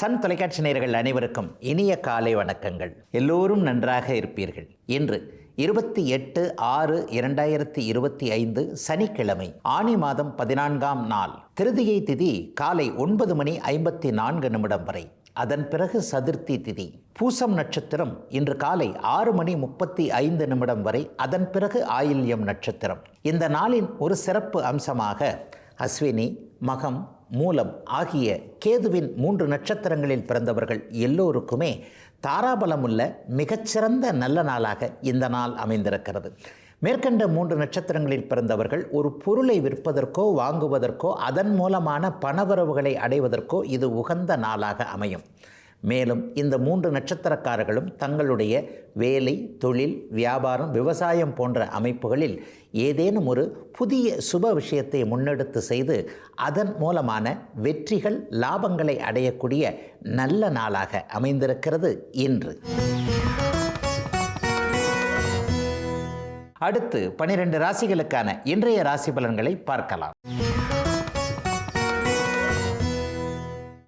Sun தொலைக்காட்சி நேயர்கள் அனைவருக்கும் இனிய காலை வணக்கங்கள். எல்லோரும் நன்றாக இருப்பீர்கள். இன்று 28/6/2025 சனிக்கிழமை, ஆனி மாதம் 14ஆம் நாள், திருதியை திதி காலை 9:54 வரை. அதன் பிறகு சதுர்த்தி திதி. பூசம் நட்சத்திரம் இன்று காலை 6:35 வரை. அதன் பிறகு ஆயில்யம் நட்சத்திரம். இந்த நாளின் ஒரு சிறப்பு அம்சமாக அஸ்வினி, மகம், மூலம் ஆகிய கேதுவின் 3 நட்சத்திரங்களில் பிறந்தவர்கள் எல்லோருக்குமே தாராபலமுள்ள மிகச்சிறந்த நல்ல நாளாக இந்த நாள் அமைந்திருக்கிறது. மேற்கண்ட 3 நட்சத்திரங்களில் பிறந்தவர்கள் ஒரு பொருளை விற்பதற்கோ வாங்குவதற்கோ அதன் மூலமான பணவரவுகளை அடைவதற்கோ இது உகந்த நாளாக அமையும். மேலும் இந்த 3 நட்சத்திரக்காரர்களும் தங்களுடைய வேலை, தொழில், வியாபாரம், விவசாயம் போன்ற அமைப்புகளில் ஏதேனும் ஒரு புதிய சுப விஷயத்தை முன்னெடுத்து செய்து அதன் மூலமான வெற்றிகள், லாபங்களை அடையக்கூடிய நல்ல நாளாக அமைந்திருக்கிறது இன்று. அடுத்து 12 ராசிகளுக்கான இன்றைய ராசி பலன்களை பார்க்கலாம்.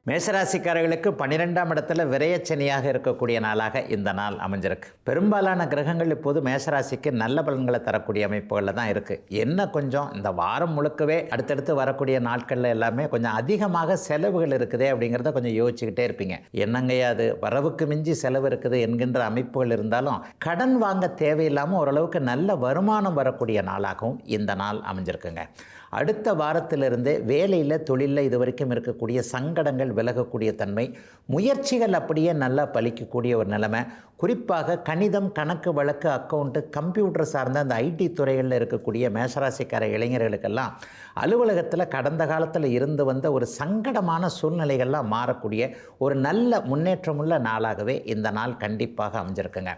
மேஷராசிக்காரர்களுக்கு 12ஆம் இடத்துல விரயச்சனியாக இருக்கக்கூடிய நாளாக இந்த நாள் அமைஞ்சிருக்கு. பெரும்பாலான கிரகங்கள் இப்போது மேஷராசிக்கு நல்ல பலன்களை தரக்கூடிய அமைப்புகளில் தான் இருக்குது. என்ன கொஞ்சம் இந்த வாரம் முழுக்கவே அடுத்தடுத்து வரக்கூடிய நாட்களில் எல்லாமே கொஞ்சம் அதிகமாக செலவுகள் இருக்குதே அப்படிங்கிறத கொஞ்சம் யோசிச்சுக்கிட்டே இருப்பீங்க. என்னங்கய்யா அது வரவுக்கு மிஞ்சி செலவு இருக்குது என்கின்ற அமைப்புகள் இருந்தாலும் கடன் வாங்க தேவையில்லாமல் ஓரளவுக்கு நல்ல வருமானம் வரக்கூடிய நாளாகவும் இந்த நாள் அமைஞ்சிருக்குங்க. அடுத்த வாரத்திலிருந்தே வேலையில், தொழிலில் இதுவரைக்கும் இருக்கக்கூடிய சங்கடங்கள் விலகக்கூடிய தன்மை, முயற்சிகள் அப்படியே நல்லா பலிக்கக்கூடிய ஒரு நிலைமை. குறிப்பாக கணிதம், கணக்கு, வழக்கு, அக்கௌண்ட்டு, கம்ப்யூட்டர் சார்ந்த அந்த ஐடி துறைகளில் இருக்கக்கூடிய மேஷராசிக்கார இளைஞர்களுக்கெல்லாம் அலுவலகத்தில் கடந்த காலத்தில் இருந்து வந்த ஒரு சங்கடமான சூழ்நிலைகள்லாம் மாறக்கூடிய ஒரு நல்ல முன்னேற்றமுள்ள நாளாகவே இந்த நாள் கண்டிப்பாக அமைஞ்சிருக்குங்க.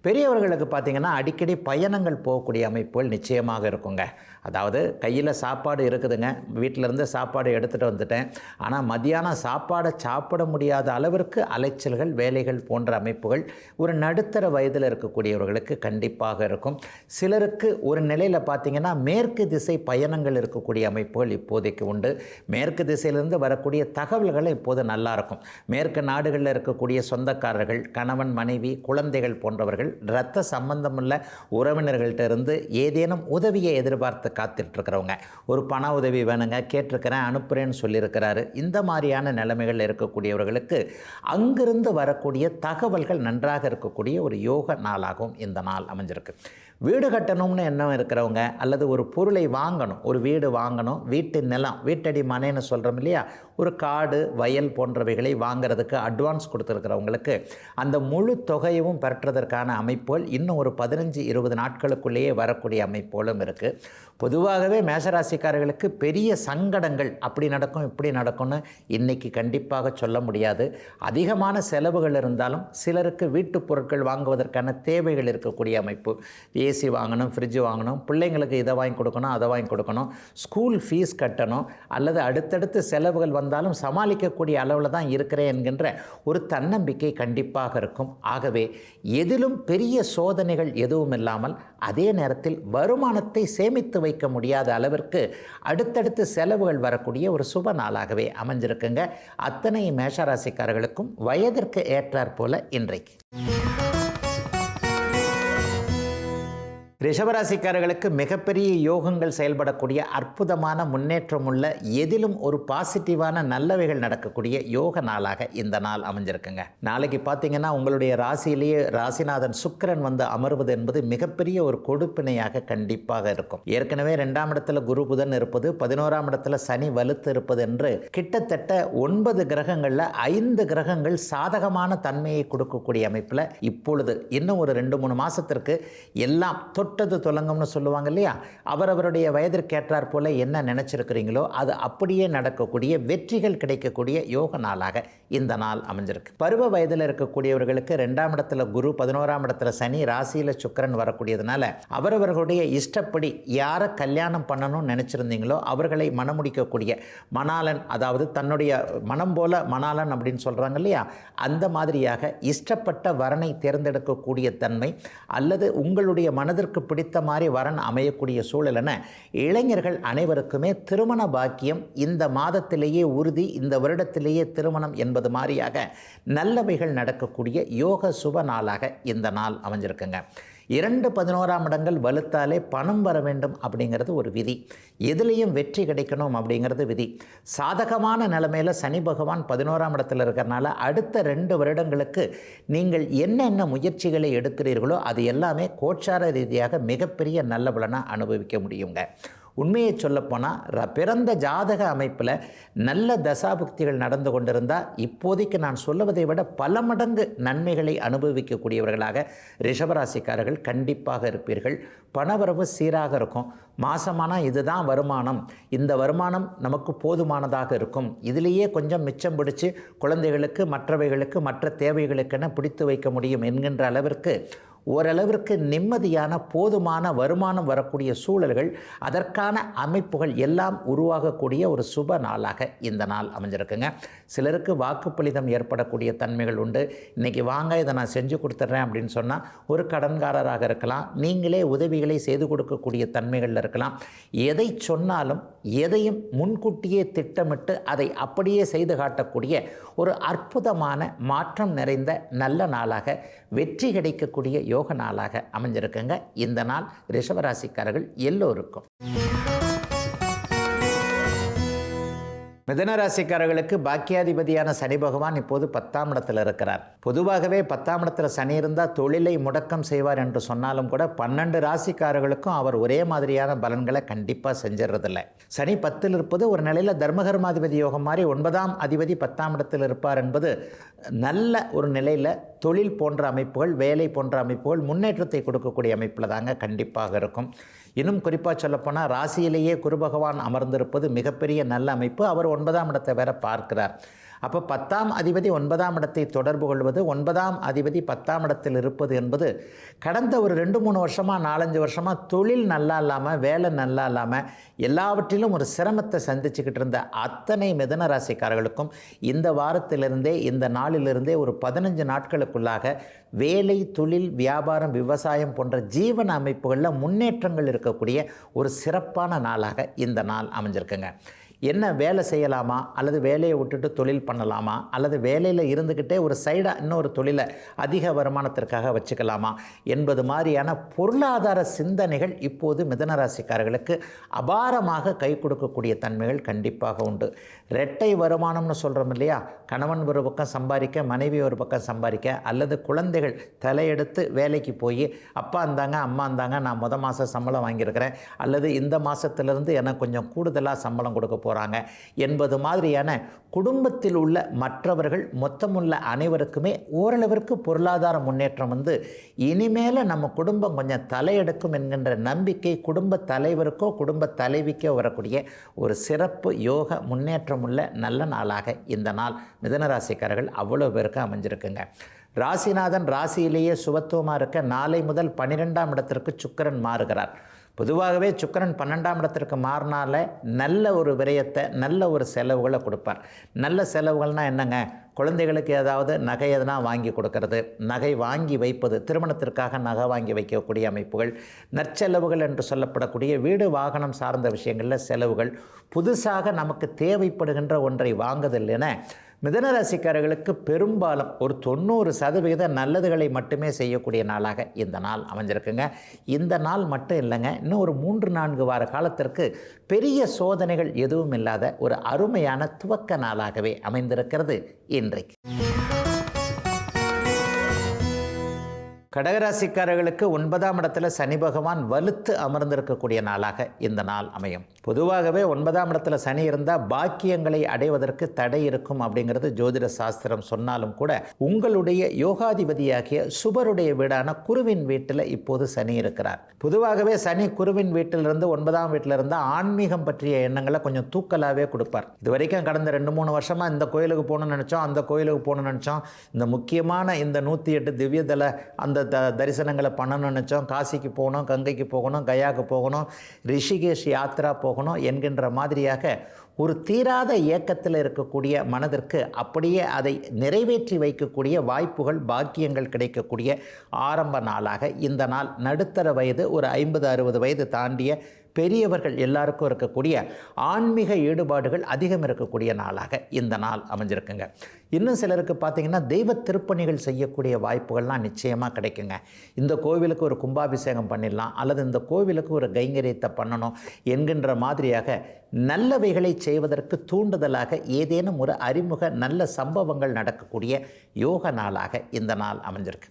பெரியவர்களுக்கு பார்த்திங்கன்னா அடிக்கடி பயணங்கள் போகக்கூடிய அமைப்புகள் நிச்சயமாக இருக்குங்க. அதாவது கையில் சாப்பாடு இருக்குதுங்க, வீட்டிலேருந்து சாப்பாடு எடுத்துகிட்டு வந்துட்டேன், ஆனால் மத்தியானம் சாப்பாடை சாப்பிட முடியாத அளவிற்கு அலைச்சல்கள், வேலைகள் போன்ற அமைப்புகள் ஒரு நடுத்தர வயதில் இருக்கக்கூடியவர்களுக்கு கண்டிப்பாக இருக்கும். சிலருக்கு ஒரு நிலையில் பார்த்திங்கன்னா மேற்கு திசை பயணங்கள் இருக்கக்கூடிய அமைப்புகள் இப்போதைக்கு உண்டு. மேற்கு திசையிலிருந்து வரக்கூடிய தகவல்கள் இப்போது நல்லாயிருக்கும். மேற்கு நாடுகளில் இருக்கக்கூடிய சொந்தக்காரர்கள், கணவன், மனைவி, குழந்தைகள் போன்றவர்கள் இரத்த சம்பந்தமுள்ள உறவினர்கள்ட்ட இருந்து ஏதேனும் உதவியை எதிர்பார்த்து காத்துட்ருக்கிறவங்க, ஒரு பண உதவி வேணுங்க, கேட்டிருக்கிறேன், அனுப்புகிறேன்னு சொல்லியிருக்கிறாரு, இந்த மாதிரியான நிலைமைகள் இருக்கக்கூடியவர்களுக்கு அங்கிருந்து வரக்கூடிய தகவல்கள் நன்றாக இருக்கக்கூடிய ஒரு யோக நாளாகவும் இந்த நாள் அமைஞ்சிருக்கு. வீடு கட்டணும்னு எண்ணம் இருக்கிறவங்க, அல்லது ஒரு பொருளை வாங்கணும், ஒரு வீடு வாங்கணும், வீட்டு நிலம், வீட்டடி மனைன்னு சொல்கிறோம் இல்லையா, ஒரு காடு, வயல் போன்றவைகளை வாங்கிறதுக்கு அட்வான்ஸ் கொடுத்துருக்கிறவங்களுக்கு அந்த முழு தொகையும் பெற்றதற்கான அமைப்புகள் இன்னும் ஒரு 15-20 நாட்களுக்குள்ளேயே வரக்கூடிய அமைப்புகளும் இருக்குது. பொதுவாகவே மேஷராசிக்காரர்களுக்கு பெரிய சங்கடங்கள் அப்படி நடக்கும் இப்படி நடக்கும்னு இன்றைக்கி கண்டிப்பாக சொல்ல முடியாது. அதிகமான செலவுகள் இருந்தாலும் சிலருக்கு வீட்டு பொருட்கள் வாங்குவதற்கான தேவைகள் இருக்கக்கூடிய அமைப்பு. ஏசி வாங்கணும், ஃப்ரிட்ஜ் வாங்கணும், பிள்ளைங்களுக்கு இதை வாங்கி கொடுக்கணும், அதை வாங்கி கொடுக்கணும், ஸ்கூல் ஃபீஸ் கட்டணும், அல்லது அடுத்தடுத்து செலவுகள் வந்தாலும் சமாளிக்கக்கூடிய அளவில் தான் இருக்கிறேன் என்கின்ற ஒரு தன்னம்பிக்கை கண்டிப்பாக இருக்கும். ஆகவே எதிலும் பெரிய சோதனைகள் எதுவும் இல்லாமல் அதே நேரத்தில் வருமானத்தை சேமித்து வைக்க முடியாத அளவிற்கு அடுத்தடுத்து செலவுகள் வரக்கூடிய ஒரு சுப நாளாகவே அமைஞ்சிருக்குங்க. அத்தனை மேஷராசிக்காரர்களுக்கும் வயதிற்கு ஏற்றாற் போல இன்றைக்கு. ரிஷபராசிக்காரர்களுக்கு மிகப்பெரிய யோகங்கள் செயல்படக்கூடிய அற்புதமான முன்னேற்றமுள்ள எதிலும் ஒரு பாசிட்டிவான நல்லவைகள் நடக்கக்கூடிய யோக நாளாக இந்த நாள் அமைஞ்சிருக்குங்க. நாளைக்கு பார்த்தீங்கன்னா உங்களுடைய ராசியிலேயே ராசிநாதன் சுக்கிரன் வந்து அமர்வது என்பது மிகப்பெரிய ஒரு கொடுப்பினையாக கண்டிப்பாக இருக்கும். ஏற்கனவே 2ஆம் இடத்துல குரு புதன் இருப்பது, 11ஆம் இடத்துல சனி வலுத்து இருப்பது என்று கிட்டத்தட்ட 9 கிரகங்களில் 5 கிரகங்கள் சாதகமான தன்மையை கொடுக்கக்கூடிய அமைப்பில் இப்பொழுது இன்னும் ஒரு 2-3 மாதத்திற்கு எல்லாம் தொட்டது தொடங்கும்னு சொல்லுவாங்க இல்லையா, அவரவருடைய வயதிற்கேற்றாற் போல என்ன நினைச்சிருக்கிறீங்களோ அது அப்படியே நடக்கக்கூடிய, வெற்றிகள் கிடைக்கக்கூடிய யோக நாளாக இந்த நாள் அமைஞ்சிருக்கு. பருவ வயதில் இருக்கக்கூடியவர்களுக்கு 2ஆம் இடத்துல குரு, 11ஆம் இடத்துல சனி, ராசியில் சுக்கிரன் வரக்கூடியதுனால அவரவர்களுடைய இஷ்டப்படி யாரை கல்யாணம் பண்ணணும்னு நினைச்சிருந்தீங்களோ அவர்களை மணமுடிக்கக்கூடிய மணாளன், அதாவது தன்னுடைய மனம் போல மணாளன் அப்படின்னு சொல்கிறாங்க இல்லையா, அந்த மாதிரியாக இஷ்டப்பட்ட வரனை தேர்ந்தெடுக்கக்கூடிய தன்மை, அல்லது உங்களுடைய மனதிற்கு மனதிற்கு பிடித்த மாதிரி வரன் அமையக்கூடிய சூழல் என இளைஞர்கள் அனைவருக்குமே திருமண பாக்கியம் இந்த மாதத்திலேயே உறுதி, இந்த வருடத்திலேயே திருமணம் என்பது மாதிரியாக நல்லவைகள் நடக்கக்கூடிய யோக சுப நாளாக இந்த நாள் அமைஞ்சிருக்குங்க. 2 11ஆம் இடங்கள் வலுத்தாலே பணம் வர வேண்டும் அப்படிங்கிறது ஒரு விதி. எதுலேயும் வெற்றி கிடைக்கணும் அப்படிங்கிறது விதி. சாதகமான நிலைமையில் சனி பகவான் 11ஆம் இடத்துல இருக்கிறனால அடுத்த 2 வருடங்களுக்கு நீங்கள் என்னென்ன முயற்சிகளை எடுக்கிறீர்களோ அது எல்லாமே கோச்சார ரீதியாக மிகப்பெரிய நல்ல பலனை அனுபவிக்க முடியுங்க. உண்மையை சொல்லப்போனால் பிறந்த ஜாதக அமைப்பில் நல்ல தசாபுக்திகள் நடந்து கொண்டிருந்தால் இப்போதைக்கு நான் சொல்லுவதை விட பல மடங்கு நன்மைகளை அனுபவிக்கக்கூடியவர்களாக ரிஷபராசிக்காரர்கள் கண்டிப்பாக இருப்பீர்கள். பணவரவு சீராக இருக்கும். மாதமானால் இதுதான் வருமானம், இந்த வருமானம் நமக்கு போதுமானதாக இருக்கும், இதிலேயே கொஞ்சம் மிச்சம் பிடிச்சி குழந்தைகளுக்கு மற்றவைகளுக்கு மற்ற தேவைகளுக்கென பிடித்து வைக்க முடியும் என்கின்ற அளவிற்கு ஓரளவிற்கு நிம்மதியான போதுமான வருமானம் வரக்கூடிய சூழல்கள், அதற்கான அமைப்புகள் எல்லாம் உருவாகக்கூடிய ஒரு சுப நாளாக இந்த நாள் அமைஞ்சிருக்குங்க. சிலருக்கு வாக்குப்பளிதம் ஏற்படக்கூடிய தன்மைகள் உண்டு. இன்றைக்கி வாங்க இதை நான் செஞ்சு கொடுத்துட்றேன் அப்படின்னு சொன்னால் ஒரு கடன்காரராக இருக்கலாம், நீங்களே உதவிகளை செய்து கொடுக்கக்கூடிய தன்மைகளில் இருக்கலாம். எதை சொன்னாலும் எதையும் முன்கூட்டியே திட்டமிட்டு அதை அப்படியே செய்து காட்டக்கூடிய ஒரு அற்புதமான மாற்றம் நிறைந்த நல்ல நாளாக, வெற்றி கிடைக்கக்கூடிய யோக நாளாக அமைஞ்சிருக்குங்க இந்த நாள் ரிஷபராசிக்காரர்கள் எல்லோருக்கும். மிதனராசிக்காரர்களுக்கு பாக்கியாதிபதியான சனி பகவான் இப்போது 10ஆம் இடத்தில் இருக்கிறார். பொதுவாகவே 10ஆம் இடத்துல சனி இருந்தால் தொழிலை முடக்கம் செய்வார் என்று சொன்னாலும் கூட 12 ராசிக்காரர்களுக்கும் அவர் ஒரே மாதிரியான பலன்களை கண்டிப்பாக செஞ்சிடறதில்ல. சனி 10ல் இருப்பது ஒரு நிலையில் தர்மகர்மாதிபதி யோகம் மாதிரி 9ஆம் அதிபதி 10ஆம் இடத்தில் இருப்பார் என்பது நல்ல ஒரு நிலையில் தொழில் போன்ற அமைப்புகள், வேலை போன்ற அமைப்புகள் முன்னேற்றத்தை கொடுக்கக்கூடிய அமைப்பில் தாங்க கண்டிப்பாக இருக்கும். இன்னும் குறிப்பாக சொல்லப்போனால் ராசியிலேயே குரு பகவான் அமர்ந்திருப்பது மிகப்பெரிய நல்ல அமைப்பு. அவர் 9ஆம் இடத்தை வேற பார்க்கிறார். அப்போ 10ஆம் அதிபதி 9ஆம் இடத்தை தொடர்பு கொள்வது, 9ஆம் அதிபதி 10ஆம் இடத்தில் இருப்பது என்பது கடந்த ஒரு 2-3 வருஷமாக 4-5 வருஷமாக தொழில் நல்லா இல்லாமல், வேலை நல்லா இல்லாமல், எல்லாவற்றிலும் ஒரு சிரமத்தை சந்திச்சுக்கிட்டு இருந்த அத்தனை மிதன ராசிக்காரர்களுக்கும் இந்த வாரத்திலிருந்தே, இந்த நாளிலிருந்தே ஒரு 15 நாட்களுக்குள்ளாக வேலை, தொழில், வியாபாரம், விவசாயம் போன்ற ஜீவன அமைப்புகளில் முன்னேற்றங்கள் இருக்கக்கூடிய ஒரு சிறப்பான நாளாக இந்த நாள் அமைஞ்சிருக்குங்க. என்ன வேலை செய்யலாமா, அல்லது வேலையை விட்டுட்டு தொழில் பண்ணலாமா, அல்லது வேலையில் இருந்துக்கிட்டே ஒரு சைடாக இன்னொரு தொழிலை அதிக வருமானத்திற்காக வச்சுக்கலாமா என்பது மாதிரியான பொருளாதார சிந்தனைகள் இப்போது மிதனராசிக்காரர்களுக்கு அபாரமாக கை கொடுக்கக்கூடிய தன்மைகள் கண்டிப்பாக உண்டு. இரட்டை வருமானம்னு சொல்கிறோம் இல்லையா, கணவன் ஒரு பக்கம் சம்பாதிக்க, மனைவி ஒரு பக்கம் சம்பாதிக்க, அல்லது குழந்தைகள் தலையெடுத்து வேலைக்கு போய் அப்பா இருந்தாங்க அம்மா இருந்தாங்க நான் மாதம் சம்பளம் வாங்கியிருக்கிறேன், அல்லது இந்த மாதத்திலிருந்து எனக்கு கொஞ்சம் கூடுதலாக சம்பளம் கொடுக்க போகிறாங்க என்பது மாதிரியான குடும்பத்தில் உள்ள மற்றவர்கள் மொத்தமுள்ள அனைவருக்குமே ஓரளவிற்கு பொருளாதார முன்னேற்றம் வந்து இனிமேல் நம்ம குடும்பம் கொஞ்சம் தலையெடுக்கும் என்கின்ற நம்பிக்கை குடும்ப தலைவருக்கோ குடும்ப தலைவிக்கோ வரக்கூடிய ஒரு சிறப்பு யோக முன்னேற்றமுள்ள நல்ல நாளாக இந்த நாள் மிதனராசிக்காரர்கள் அவ்வளோ பேருக்கு அமைஞ்சிருக்குங்க. ராசிநாதன் ராசியிலேயே சுபத்துவமாக இருக்க நாளை முதல் 12ஆம் இடத்திற்கு சுக்கிரன் மாறுகிறார். பொதுவாகவே சுக்கிரன் 12ஆம் இடத்திற்கு மாறினால நல்ல ஒரு விரயத்தை, நல்ல ஒரு செலவுகளை கொடுப்பார். நல்ல செலவுகள்னால் என்னங்க, குழந்தைகளுக்கு ஏதாவது நகை எதனா வாங்கி கொடுக்கறது, நகை வாங்கி வைப்பது, திருமணத்திற்காக நகை வாங்கி வைக்கக்கூடிய அமைப்புகள், நற்செலவுகள் என்று சொல்லப்படக்கூடிய வீடு வாகனம் சார்ந்த விஷயங்களில் செலவுகள், புதுசாக நமக்கு தேவைப்படுகின்ற ஒன்றை வாங்குதல் என மிதனராசிக்காரர்களுக்கு பெரும்பாலும் ஒரு 90% நல்லதுகளை மட்டுமே செய்யக்கூடிய நாளாக இந்த நாள் அமைஞ்சிருக்குங்க. இந்த நாள் மட்டும் இல்லைங்க, இன்னும் ஒரு 3-4 வார காலத்திற்கு பெரிய சோதனைகள் எதுவும் இல்லாத ஒரு அருமையான துவக்க நாளாகவே அமைந்திருக்கிறது இன்றைக்கு. கடகராசிக்காரர்களுக்கு 9ஆம் இடத்துல சனி பகவான் வலுத்து அமர்ந்திருக்கக்கூடிய நாளாக இந்த நாள் அமையும். பொதுவாகவே 9ஆம் இடத்துல சனி இருந்தால் பாக்கியங்களை அடைவதற்கு தடை இருக்கும் அப்படிங்கிறது ஜோதிட சாஸ்திரம் சொன்னாலும் கூட உங்களுடைய யோகாதிபதியாகிய சுபருடைய வீடான குருவின் வீட்டில் இப்போது சனி இருக்கிறார். பொதுவாகவே சனி குருவின் வீட்டிலிருந்து 9ஆம் வீட்டில் இருந்தால் ஆன்மீகம் பற்றிய எண்ணங்களை கொஞ்சம் தூக்கலாகவே கொடுப்பார். இது வரைக்கும் கடந்த 2-3 வருஷமாக இந்த கோயிலுக்கு போகணும்னு நினச்சோம், அந்த கோயிலுக்கு போகணும்னு நினச்சோம், இந்த முக்கியமான இந்த 108 திவ்யதல அந்த தரிசனங்களை பண்ணணும்னு நினச்சோம், காசிக்கு போகணும், கங்கைக்கு போகணும், கயாவுக்கு போகணும், ரிஷிகேஷ் யாத்திரா போகணும் என்கின்ற மாதிரியாக ஒரு தீராத இயக்கத்தில் இருக்கக்கூடிய மனதிற்கு அப்படியே அதை நிறைவேற்றி வைக்கக்கூடிய வாய்ப்புகள், பாக்கியங்கள் கிடைக்கக்கூடிய ஆரம்ப நாளாக இந்த நாள். நடுத்தர வயது, ஒரு 50-60 வயது தாண்டிய பெரியவர்கள் எல்லாருக்கும் இருக்கக்கூடிய ஆன்மீக ஈடுபாடுகள் அதிகம் இருக்கக்கூடிய நாளாக இந்த நாள் அமைஞ்சிருக்குங்க. இன்னும் சிலருக்கு பார்த்திங்கன்னா தெய்வ திருப்பணிகள் செய்யக்கூடிய வாய்ப்புகள்லாம் நிச்சயமாக கிடைக்குங்க. இந்த கோவிலுக்கு ஒரு கும்பாபிஷேகம் பண்ணிடலாம், அல்லது இந்த கோவிலுக்கு ஒரு கைங்கரியத்தை பண்ணணும் என்கின்ற மாதிரியாக நல்லவைகளை செய்வதற்கு தூண்டுதலாக ஏதேனும் ஒரு அறிமுக நல்ல சம்பவங்கள் நடக்கக்கூடிய யோக நாளாக இந்த நாள் அமைஞ்சிருக்கு.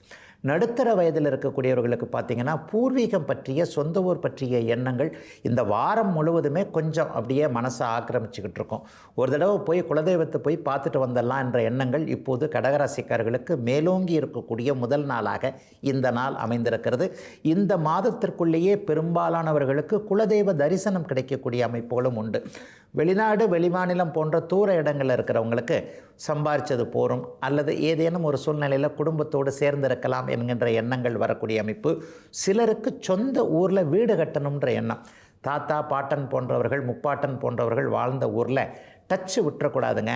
நடுத்தர வயதில் இருக்கக்கூடியவர்களுக்கு பார்த்திங்கன்னா பூர்வீகம் பற்றிய, சொந்த ஊர் பற்றிய எண்ணங்கள் இந்த வாரம் முழுவதுமே கொஞ்சம் அப்படியே மனசை ஆக்கிரமிச்சுக்கிட்டு இருக்கும். ஒரு தடவை போய் குலதெய்வத்தை போய் பார்த்துட்டு வந்துடலாம் என்ற எண்ணங்கள் இப்போது கடகராசிக்காரர்களுக்கு மேலோங்கி இருக்கக்கூடிய முதல் நாளாக இந்த நாள் அமைந்திருக்கிறது. இந்த மாதத்திற்குள்ளேயே பெரும்பாலானவர்களுக்கு குலதெய்வ தரிசனம் கிடைக்கக்கூடிய அமைப்புகளும் உண்டு. வெளிநாடு, வெளிமாநிலம் போன்ற தூர இடங்களில் இருக்கிறவங்களுக்கு சம்பாரித்தது போரும், அல்லது ஏதேனும் ஒரு சூழ்நிலையில் குடும்பத்தோடு சேர்ந்திருக்கலாம் என்கின்ற எண்ணங்கள் வரக்கூடிய அமைப்பு. சிலருக்கு சொந்த ஊரில் வீடு கட்டணுன்ற எண்ணம். தாத்தா, பாட்டன் போன்றவர்கள், முப்பாட்டன் போன்றவர்கள் வாழ்ந்த ஊரில் டச்சு விட்டுறக்கூடாதுங்க,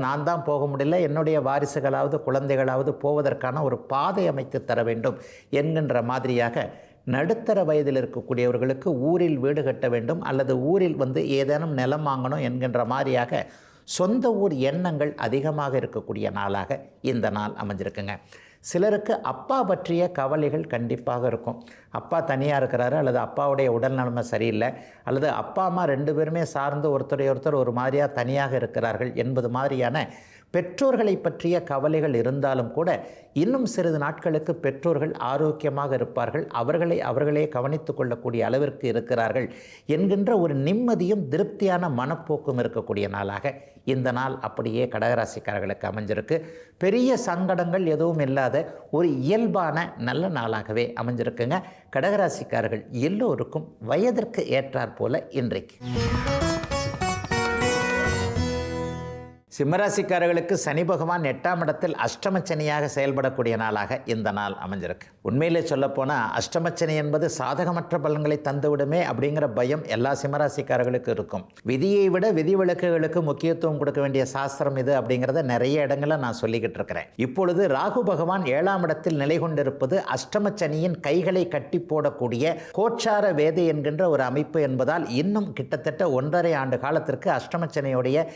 நான் தான் போக முடியல, என்னுடைய வாரிசுகளாவது குழந்தைகளாவது போவதற்கான ஒரு பாதை அமைத்து தர வேண்டும் என்கின்ற மாதிரியாக நடுத்தர வயதில் இருக்கக்கூடியவர்களுக்கு ஊரில் வீடு கட்ட வேண்டும், அல்லது ஊரில் ஏதேனும் நிலம் வாங்கணும் என்கின்ற மாதிரியாக சொந்த ஊர் எண்ணங்கள் அதிகமாக இருக்கக்கூடிய நாளாக இந்த நாள் அமைஞ்சிருக்குங்க. சிலருக்கு அப்பா பற்றிய கவலைகள் கண்டிப்பாக இருக்கும். அப்பா தனியாக இருக்கிறாரு, அல்லது அப்பாவுடைய உடல் நிலைமை சரியில்லை, அல்லது அப்பா அம்மா 2 பேருமே சார்ந்து ஒருத்தர் ஒரு மாதிரியாக தனியாக இருக்கிறார்கள் என்பது மாதிரியான பெற்றோர்களை பற்றிய கவலைகள் இருந்தாலும் கூட இன்னும் சிறிது நாட்களுக்கு பெற்றோர்கள் ஆரோக்கியமாக இருப்பார்கள், அவர்களே கவனித்து கொள்ளக்கூடிய அளவிற்கு இருக்கிறார்கள் என்கின்ற ஒரு நிம்மதியும் திருப்தியான மனப்போக்கும் இருக்கக்கூடிய நாளாக இந்த நாள் அப்படியே கடகராசிக்காரர்களுக்கு அமைஞ்சிருக்கு. பெரிய சங்கடங்கள் எதுவும் இல்லாத ஒரு இயல்பான நல்ல நாளாகவே அமைஞ்சிருக்குங்க. கடகராசிக்காரர்கள் எல்லோருக்கும் வயதிற்கு ஏற்றாற் போல இன்றைக்கு. சிம்மராசிக்காரர்களுக்கு சனி பகவான் 8ஆம் இடத்தில் அஷ்டமச்சனியாக செயல்படக்கூடிய நாளாக இந்த நாள் அமைஞ்சிருக்கு. உண்மையிலே சொல்லப்போனால் அஷ்டமச்சனி என்பது சாதகமற்ற பலன்களை தந்துவிடுமே அப்படிங்கிற பயம் எல்லா சிம்மராசிக்காரர்களுக்கும் இருக்கும். விதியை விட விதிவிலக்குகளுக்கு முக்கியத்துவம் கொடுக்க வேண்டிய சாஸ்திரம் இது அப்படிங்கிறத நிறைய இடங்களில் நான் சொல்லிக்கிட்டு இருக்கிறேன். இப்பொழுது ராகு பகவான் 7ஆம் இடத்தில் நிலை கொண்டிருப்பது அஷ்டமச்சனியின் கைகளை கட்டி போடக்கூடிய கோச்சார வேதை என்கின்ற ஒரு அமைப்பு என்பதால் இன்னும் கிட்டத்தட்ட 1.5 ஆண்டு காலத்திற்கு அஷ்டமச்சனியுடைய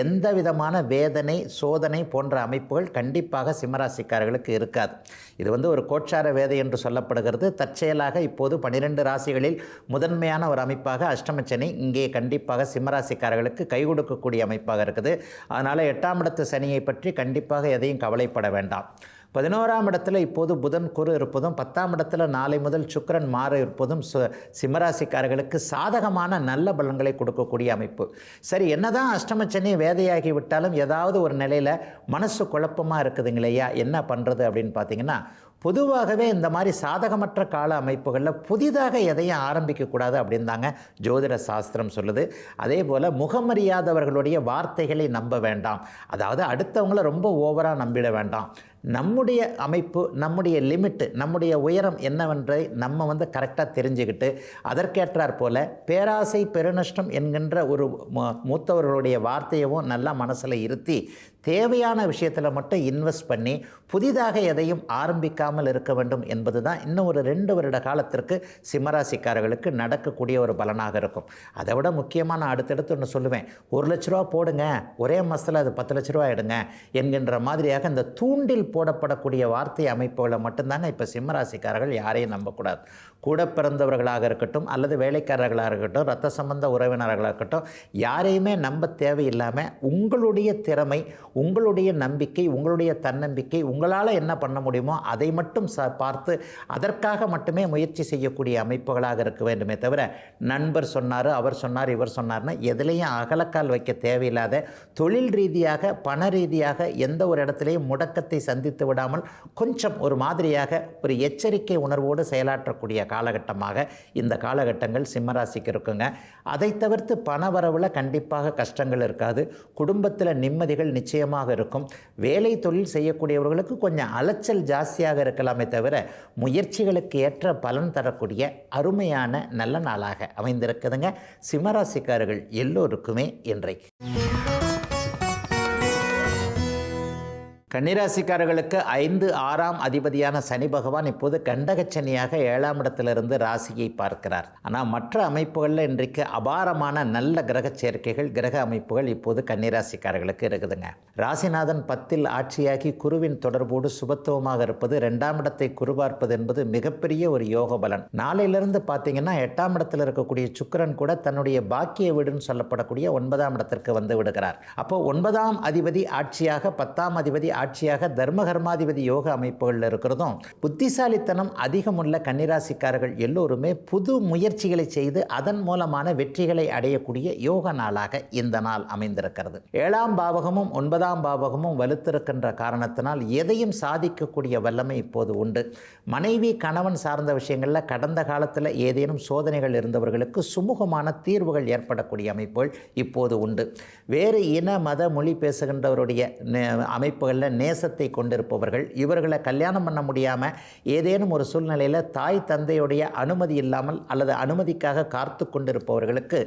எந்த விதமான வேதனை, சோதனை போன்ற அமைப்புகள் கண்டிப்பாக சிம்மராசிக்காரர்களுக்கு இருக்காது. இது ஒரு கோச்சார வேதை என்று சொல்லப்படுகிறது. தற்செயலாக இப்போது 12 ராசிகளில் முதன்மையான ஒரு அமைப்பாக அஷ்டமச்சனி இங்கே கண்டிப்பாக சிம்மராசிக்காரர்களுக்கு கை கொடுக்கக்கூடிய அமைப்பாக இருக்குது. அதனால் 8ஆம் இடத்து சனியை பற்றி கண்டிப்பாக எதையும் கவலைப்பட வேண்டாம். 11ஆம் இடத்துல இப்போது புதன் குரு இருப்பதும், 10ஆம் இடத்துல நாளை முதல் சுக்கிரன் மாற இருப்பதும் சிம்மராசிக்காரர்களுக்கு சாதகமான நல்ல பலன்களை கொடுக்கக்கூடிய அமைப்பு. சரி, என்னதான் அஷ்டமச்சனி வேதையாகி விட்டாலும் ஏதாவது ஒரு நிலையில் மனசு குழப்பமாக இருக்குதுங்களையா, என்ன பண்ணுறது அப்படின்னு பார்த்தீங்கன்னா, பொதுவாகவே இந்த மாதிரி சாதகமற்ற கால அமைப்புகளில் புதிதாக எதையும் ஆரம்பிக்கக்கூடாது அப்படின்னு தாங்க ஜோதிட சாஸ்திரம் சொல்லுது. அதே போல் முகமறியாதவர்களுடைய வார்த்தைகளை நம்ப வேண்டாம். அதாவது அடுத்தவங்கள ரொம்ப ஓவராக நம்பிட வேண்டாம். நம்முடைய அமைப்பு, நம்முடைய லிமிட்டு, நம்முடைய உயரம் என்னவென்றை நம்ம கரெக்டாக தெரிஞ்சுக்கிட்டு அதற்கேற்றாற் போல் பேராசை பெருநஷ்டம் என்கின்ற ஒரு மூத்தவர்களுடைய வார்த்தையவும் நல்லா மனசில் இருத்தி தேவையான விஷயத்தில் மட்டும் இன்வெஸ்ட் பண்ணி புதிதாக எதையும் ஆரம்பிக்காமல் இருக்க வேண்டும் என்பது தான் இன்னும் ஒரு 2 வருட காலத்திற்கு சிம்மராசிக்காரர்களுக்கு நடக்கக்கூடிய ஒரு பலனாக இருக்கும். அதை விட முக்கியமாக நான் அடுத்தடுத்து ஒன்று சொல்லுவேன், 1 லட்ச ரூபா போடுங்க, ஒரே மாதத்தில் அது 10 லட்ச ரூபா எடுங்க என்கின்ற மாதிரியாக இந்த தூண்டில் போடப்படக்கூடிய வார்த்தை அமைப்புகளை மட்டும்தாங்க இப்போ சிம்மராசிக்காரர்கள் யாரையும் நம்பக்கூடாது. கூட பிறந்தவர்களாக இருக்கட்டும், அல்லது வேலைக்காரர்களாக இருக்கட்டும், இரத்த சம்பந்த உறவினர்களாக இருக்கட்டும், யாரையுமே நம்ப தேவையில்லாமல் உங்களுடைய திறமை, உங்களுடைய நம்பிக்கை, உங்களுடைய தன்னம்பிக்கை, உங்களால் என்ன பண்ண முடியுமோ அதை மட்டும் பார்த்து அதற்காக மட்டுமே முயற்சி செய்யக்கூடிய அமைப்புகளாக இருக்க வேண்டுமே தவிர நண்பர் சொன்னார், அவர் சொன்னார், இவர் சொன்னார்னு எதுலேயும் அகலக்கால் வைக்க தேவையில்லாத, தொழில் ரீதியாக பண ரீதியாக எந்த ஒரு இடத்துலையும் முடக்கத்தை சந்தித்து விடாமல் கொஞ்சம் ஒரு மாதிரியாக ஒரு எச்சரிக்கை உணர்வோடு செயலாற்றக்கூடிய காலகட்டமாக இந்த காலகட்டங்கள் சிம்மராசிக்கு இருக்குங்க. அதை தவிர்த்து பண வரவில் கண்டிப்பாக கஷ்டங்கள் இருக்காது. குடும்பத்தில் நிம்மதிகள் நிச்சயம் விரயமாக இருக்கும். வேலை தொழில் செய்யக்கூடியவர்களுக்கு கொஞ்சம் அலைச்சல் ஜாஸ்தியாக இருக்கலாமே தவிர முயற்சிகளுக்கு ஏற்ற பலன் தரக்கூடிய அருமையான நல்ல நாளாக அமைந்திருக்குதுங்க சிம்மராசிக்காரர்கள் எல்லோருக்குமே இன்றைக்கு. கன்னிராசிக்காரர்களுக்கு 5, 6ஆம் அதிபதியான சனி பகவான் இப்போது கண்டகச்சனியாக 7ஆம் இடத்திலிருந்து ராசியை பார்க்கிறார். ஆனால் மற்ற அமைப்புகளில் இன்றைக்கு அபாரமான நல்ல கிரக சேர்க்கைகள், கிரக அமைப்புகள் இப்போது கன்னிராசிக்காரர்களுக்கு இருக்குதுங்க. ராசிநாதன் 10இல் ஆட்சியாகி குருவின் தொடர்போடு சுபத்துவமாக இருப்பது, 2ஆம் இடத்தை குரு பார்ப்பது என்பது மிகப்பெரிய ஒரு யோக பலன். நாளையிலிருந்து பார்த்தீங்கன்னா 8ஆம் இடத்தில் இருக்கக்கூடிய சுக்கிரன் கூட தன்னுடைய பாக்கிய வீடுன்னு சொல்லப்படக்கூடிய 9ஆம் இடத்திற்கு வந்து விடுகிறார். அப்போ 9ஆம் அதிபதி ஆட்சியாக, 10ஆம் அதிபதி ஆட்சியாக, தர்மகர்மாதிபதி யோக அமைப்புகளில் இருக்கிறதும், புத்திசாலித்தனம் அதிகமுள்ள கன்னிராசிக்காரர்கள் எல்லோருமே புது முயற்சிகளை செய்து அதன் மூலமான வெற்றிகளை அடையக்கூடிய யோக நாளாக இந்த நாள் அமைந்திருக்கிறது. 7ஆம் பாவகமும் 9ஆம் பாவகமும் வலுத்திருக்கின்ற காரணத்தினால் எதையும் சாதிக்கக்கூடிய வல்லமை இப்போது உண்டு. மனைவி கணவன் சார்ந்த விஷயங்களில் கடந்த காலத்தில் ஏதேனும் சோதனைகள் இருந்தவர்களுக்கு சுமூகமான தீர்வுகள் ஏற்படக்கூடிய அமைப்புகள் இப்போது உண்டு. வேறு இன மத மொழி பேசுகின்றவருடைய அமைப்புகளில் நேசத்தை கொண்டிருப்பவர்கள், இவர்களை கல்யாணம் பண்ண முடியாமல் ஏதேனும் ஒரு சூழ்நிலையில் தாய் தந்தையுடைய அனுமதி இல்லாமல் அல்லது அனுமதிக்காக காத்து கொண்டிருப்பவர்களுக்கு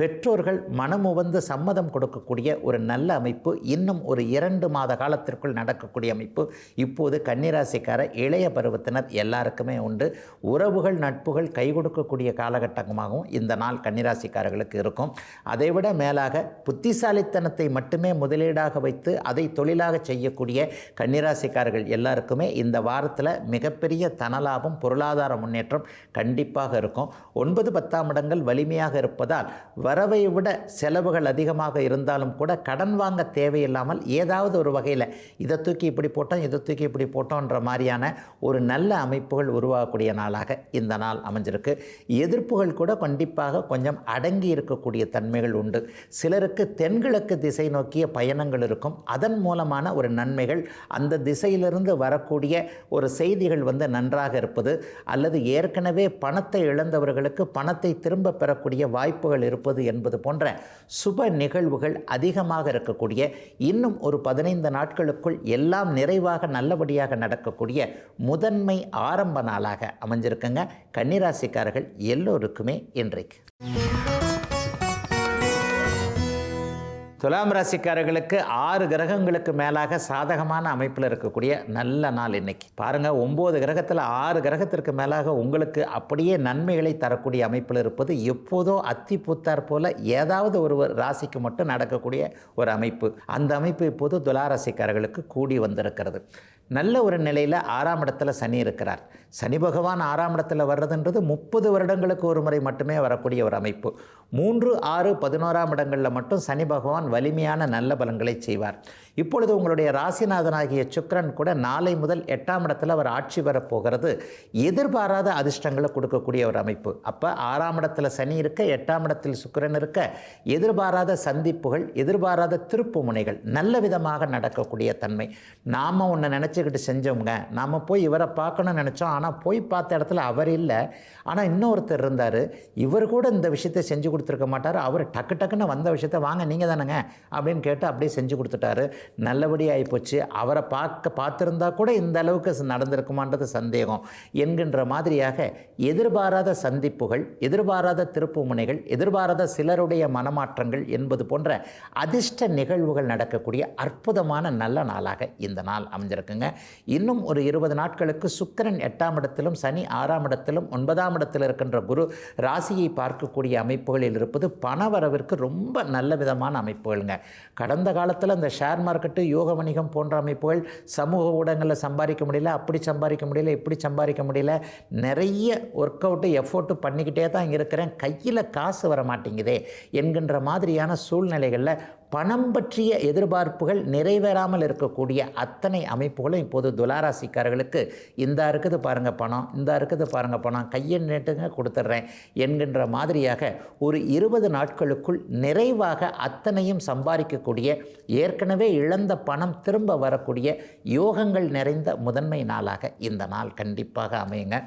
பெற்றோர்கள் மனமுவந்து சம்மதம் கொடுக்கக்கூடிய ஒரு நல்ல அமைப்பு இன்னும் ஒரு 2 மாத காலத்திற்குள் நடக்கக்கூடிய அமைப்பு இப்போது கன்னிராசிக்கார இளைய பருவத்தினர் எல்லாருக்குமே உண்டு. உறவுகள் நட்புகள் கை கொடுக்கக்கூடிய காலகட்டமாகவும் இந்த நாள் கன்னிராசிக்காரர்களுக்கு இருக்கும். அதைவிட மேலாக புத்திசாலித்தனத்தை மட்டுமே முதலீடாக வைத்து அதை தொழிலாக செய்யக்கூடிய கன்னிராசிக்காரர்கள் எல்லாருக்குமே இந்த வாரத்தில் மிகப்பெரிய தனலாபம், பொருளாதார முன்னேற்றம் கண்டிப்பாக இருக்கும். 9, 10ஆம் இடங்கள் வலிமையாக இருப்பதால் வரவை விட செலவுகள் அதிகமாக இருந்தாலும் கூட கடன் வாங்க தேவையில்லாமல் ஏதாவது ஒரு வகையில் இதை தூக்கி இப்படி போட்டோம், இதை தூக்கி இப்படி போட்டோன்ற மாதிரியான ஒரு நல்ல அமைப்புகள் உருவாகக்கூடிய நாளாக இந்த நாள் அமைஞ்சிருக்கு. எதிர்ப்புகள் கூட கண்டிப்பாக கொஞ்சம் அடங்கி இருக்கக்கூடிய தன்மைகள் உண்டு. சிலருக்கு தென்கிழக்கு திசை நோக்கிய பயணங்கள் இருக்கும். அதன் மூலமான ஒரு நன்மைகள், அந்த திசையிலிருந்து வரக்கூடிய ஒரு செய்திகள் நன்றாக இருப்பது, அல்லது ஏற்கனவே பணத்தை இழந்தவர்களுக்கு பணத்தை திரும்ப பெறக்கூடிய வாய்ப்புகள் இருப்பது என்பது போன்ற சுப நிகழ்வுகள் அதிகமாக இருக்கக்கூடிய, இன்னும் ஒரு 15 நாட்களுக்குள் எல்லாம் நிறைவாக நல்லபடியாக நடக்கக்கூடிய முதன்மை ஆரம்ப நாளாக அமைஞ்சிருக்குங்க கன்னிராசிக்காரர்கள் எல்லோருக்குமே இன்றைக்கு. துலாம் ராசிக்காரர்களுக்கு 6 கிரகங்களுக்கு மேலாக சாதகமான அமைப்பில் இருக்கக்கூடிய நல்ல நாள் இன்னைக்கு. பாருங்கள், 9 கிரகத்தில் 6 கிரகத்திற்கு மேலாக உங்களுக்கு அப்படியே நன்மைகளை தரக்கூடிய அமைப்பில் இருப்பது எப்போதோ அத்தி பூத்தார் போல ஏதாவது ஒரு ராசிக்கு மட்டும் நடக்கக்கூடிய ஒரு அமைப்பு. அந்த அமைப்பு இப்போது துலா ராசிக்காரர்களுக்கு கூடி வந்திருக்கிறது. நல்ல ஒரு நிலையில் 6ஆம் இடத்துல சனி இருக்கிறார். சனி பகவான் 6ஆம் இடத்துல வர்றதுன்றது 30 வருடங்களுக்கு ஒரு முறை மட்டுமே வரக்கூடிய ஒரு அமைப்பு. 3, 6, 11ஆம் இடங்களில் மட்டும் சனி பகவான் வலிமையான நல்ல பலன்களை செய்வார். இப்பொழுது உங்களுடைய ராசிநாதனாகிய சுக்கிரன் கூட நாளை முதல் 8ஆம் இடத்துல அவர் ஆட்சி பெறப்போகிறது. எதிர்பாராத அதிர்ஷ்டங்களை கொடுக்கக்கூடிய ஒரு அமைப்பு. அப்போ 6ஆம் இடத்துல சனி இருக்க, 8ஆம் இடத்தில் சுக்கிரன் இருக்க, எதிர்பாராத சந்திப்புகள், எதிர்பாராத திருப்பு முனைகள் நல்ல விதமாக நடக்கக்கூடிய தன்மை. நாம் ஒன்று நினச்சிக்கிட்டு செஞ்சோங்க, நாம் போய் இவரை பார்க்கணும்னு நினச்சோம், ஆனால் போய் பார்த்த இடத்துல அவர் இல்லை, ஆனால் இன்னொருத்தர் இருந்தார், இவர் கூட இந்த விஷயத்தை செஞ்சு கொடுத்துருக்க மாட்டார், அவர் டக்குன்னு வந்த விஷயத்தை வாங்க நீங்கள் தானேங்க அப்படின்னு கேட்டு அப்படியே செஞ்சு கொடுத்துட்டாரு. நல்லபடியாக ஆகிப்போச்சு. அவரை பார்த்துருந்தா கூட இந்த அளவுக்கு நடந்திருக்குமான்றது சந்தேகம் என்கின்ற மாதிரியாக எதிர்பாராத சந்திப்புகள், எதிர்பாராத திருப்பு முனைகள், எதிர்பாராத சிலருடைய மனமாற்றங்கள் என்பது போன்ற அதிர்ஷ்ட நிகழ்வுகள் நடக்கக்கூடிய அற்புதமான நல்ல நாளாக இந்த நாள் அமைஞ்சிருக்குங்க. இன்னும் ஒரு 20 நாட்களுக்கு சுக்கிரன் 8ஆம் இடத்திலும் சனி 6ஆம் இடத்திலும் 9ஆம் இடத்தில் இருக்கின்ற குரு ராசியை பார்க்கக்கூடிய அமைப்புகளில் இருப்பது பணவரவிற்கு ரொம்ப நல்ல விதமான அமைப்புகள்ங்க. கடந்த காலத்தில் இந்த ஷேர் மார்க்கெட்டு, யோக வணிகம் போன்ற அமைப்புகள் சமூக ஊடகங்களில் சம்பாதிக்க முடியல, அப்படி சம்பாதிக்க முடியல, இப்படி சம்பாதிக்க முடியல, நிறைய ஒர்க் அவுட்டு எஃபோர்ட்டு பண்ணிக்கிட்டே தான் இருக்கிறேன், கையில் காசு வர மாட்டேங்குதே என்கின்ற மாதிரியான சூழ்நிலைகளில் பணம் பற்றிய எதிர்பார்ப்புகள் நிறைவேறாமல் இருக்கக்கூடிய அத்தனை அமைப்புகளும் இப்போது துளாராசிக்காரர்களுக்கு இந்த இருக்குது பாருங்கள் பணம், இந்த இருக்குது பாருங்கள் பணம், கையை நீட்டுங்க கொடுத்துட்றேன் என்கின்ற மாதிரியாக ஒரு 20 நாட்களுக்குள் நிறைவாக அத்தனையும் சம்பாதிக்கக்கூடிய, ஏற்கனவே இழந்த பணம் திரும்ப வரக்கூடிய யோகங்கள் நிறைந்த முதன்மை நாளாக இந்த நாள் கண்டிப்பாக அமையுங்க.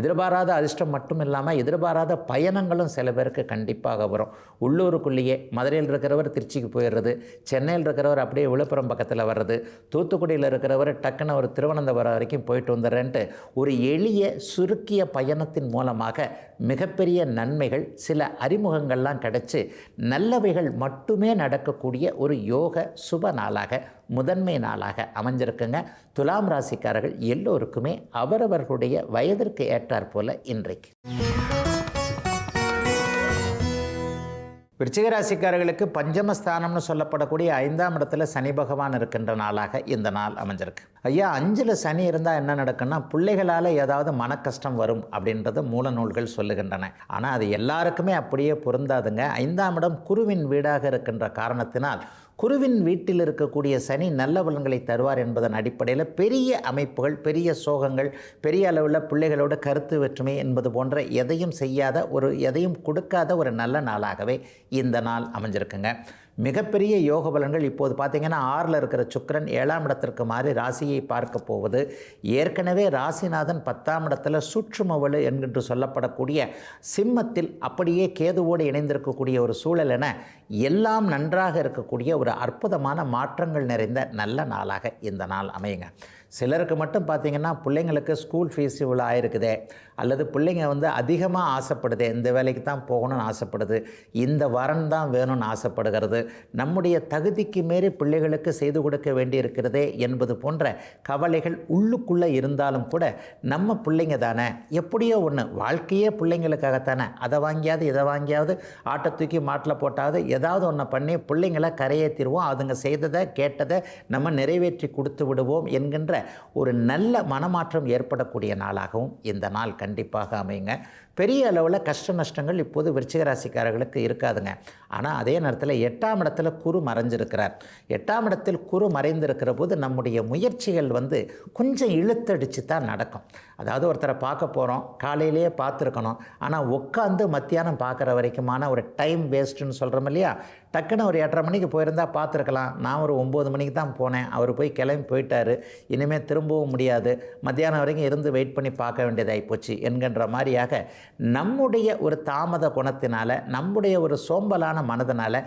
எதிர்பாராத அதிர்ஷ்டம் மட்டும் இல்லாமல் எதிர்பாராத பயணங்களும் சில பேருக்கு கண்டிப்பாக வரும். உள்ளூருக்குள்ளேயே மதுரையில் இருக்கிறவர் திருச்சிக்கு போயிடுறது, சென்னையில் இருக்கிறவர் அப்படியே விழுப்புரம் பக்கத்தில் வர்றது, தூத்துக்குடியில் இருக்கிறவர் டக்குன்னு ஒரு திருவனந்தபுரம் வரைக்கும் போயிட்டு வந்துடுறேன்ட்டு ஒரு எளிய சுருக்கிய பயணத்தின் மூலமாக மிகப்பெரிய நன்மைகள், சில அறிமுகங்கள்லாம் கிடைச்சி நல்லவைகள் மட்டுமே நடக்கக்கூடிய ஒரு யோக சுப நாளாக, முதன்மை நாளாக அமைஞ்சிருக்குங்க. துலாம் ராசிக்காரர்கள் எல்லோருக்குமே அவரவர்களுடைய வயதிற்கு ஏற்றாற் போல இன்றைக்கு. விருச்சிக ராசிக்காரர்களுக்கு பஞ்சமஸ்தானம்னு சொல்லப்படக்கூடிய 5ஆம் இடத்துல சனி பகவான் இருக்கின்ற நாளாக இந்த நாள் அமைஞ்சிருக்கு. ஐயா, 5ல் சனி இருந்தால் என்ன நடக்குன்னா பிள்ளைகளால் ஏதாவது மன கஷ்டம் வரும் அப்படின்றது மூல நூல்கள் சொல்லுகின்றன. ஆனால் அது எல்லாருக்குமே அப்படியே பொருந்தாதுங்க. 5ஆம் இடம் குருவின் வீடாக இருக்கின்ற காரணத்தினால் குருவின் வீட்டில் இருக்கக்கூடிய சனி நல்ல பலன்களை தருவார் என்பதன் அடிப்படையில் பெரிய அமைப்புகள், பெரிய சோகங்கள், பெரிய அளவில் பிள்ளைகளோட கருத்து வேற்றுமை என்பது போன்ற எதையும் செய்யாத எதையும் கொடுக்காத ஒரு நல்ல நாளாகவே இந்த நாள் அமைஞ்சிருக்குங்க. மிகப்பெரிய யோக பலன்கள் இப்போது பார்த்திங்கன்னா 6ல் இருக்கிற சுக்கிரன் 7ஆம் இடத்திற்கு மாறி ராசியை பார்க்க போவது, ஏற்கனவே ராசிநாதன் 10ஆம் இடத்துல சூட்சுமவலு என்கின்ற சொல்லப்படக்கூடிய சிம்மத்தில் அப்படியே கேதுவோடு இணைந்திருக்கக்கூடிய ஒரு சூழல் என எல்லாம் நன்றாக இருக்கக்கூடிய ஒரு அற்புதமான மாற்றங்கள் நிறைந்த நல்ல நாளாக இந்த நாள் அமையுங்க. சிலருக்கு மட்டும் பார்த்திங்கன்னா பிள்ளைங்களுக்கு ஸ்கூல் ஃபீஸ் இவ்வளோ ஆயிருக்குதே, அல்லது பிள்ளைங்க அதிகமாக ஆசைப்படுதே, இந்த வேலைக்கு தான் போகணும்னு ஆசைப்படுது, இந்த வரன் தான் வேணும்னு ஆசைப்படுகிறது, நம்முடைய தகுதிக்கு மீறி பிள்ளைகளுக்கு செய்து கொடுக்க வேண்டியிருக்கிறதே என்பது போன்ற கவலைகள் உள்ளுக்குள்ளே இருந்தாலும் கூட நம்ம பிள்ளைங்க தானே, எப்படியோ ஒன்று வாழ்க்கையே பிள்ளைங்களுக்காகத்தானே, அதை வாங்கியாவது இதை வாங்கியாவது ஆட்டை தூக்கி மாட்டில் போட்டாவது ஏதாவது ஒன்று பண்ணி பிள்ளைங்களை கரையேற்றிடுவோம், அதுங்க செய்ததை கேட்டதை நம்ம நிறைவேற்றி கொடுத்து விடுவோம் என்கின்ற ஒரு நல்ல மனமாற்றம் ஏற்படக்கூடிய நாளாகவும் இந்த நாள் கண்டிப்பாக அமையுங்க. பெரிய அளவில் கஷ்ட நஷ்டங்கள் இப்போது விருச்சிக ராசிக்காரர்களுக்கு இருக்காதுங்க. ஆனால் அதே நேரத்தில் 8ஆம் இடத்துல குரு மறைஞ்சிருக்கிறார். 8ஆம் இடத்தில் குரு மறைந்திருக்கிற போது நம்முடைய முயற்சிகள் கொஞ்சம் இழுத்தடிச்சு தான் நடக்கும். அதாவது ஒருத்தரை பார்க்க போகிறோம், காலையிலேயே பார்த்துருக்கணும், ஆனால் உட்காந்து மத்தியானம் பார்க்குற வரைக்குமான ஒரு டைம் வேஸ்ட்டுன்னு சொல்கிறோம் இல்லையா. டக்குன்னு ஒரு 8:30 மணிக்கு போயிருந்தால் பார்த்துருக்கலாம், நான் ஒரு 9 மணிக்கு தான் போனேன், அவர் போய் கிளம்பி போயிட்டார், இனிமேல் திரும்பவும் முடியாது, மத்தியானம் வரைக்கும் இருந்து வெயிட் பண்ணி பார்க்க வேண்டியதாகி போச்சு என்கின்ற மாதிரியாக நம்முடைய ஒரு தாமத குணத்தினால, நம்முடைய ஒரு சோம்பலான மனதினால்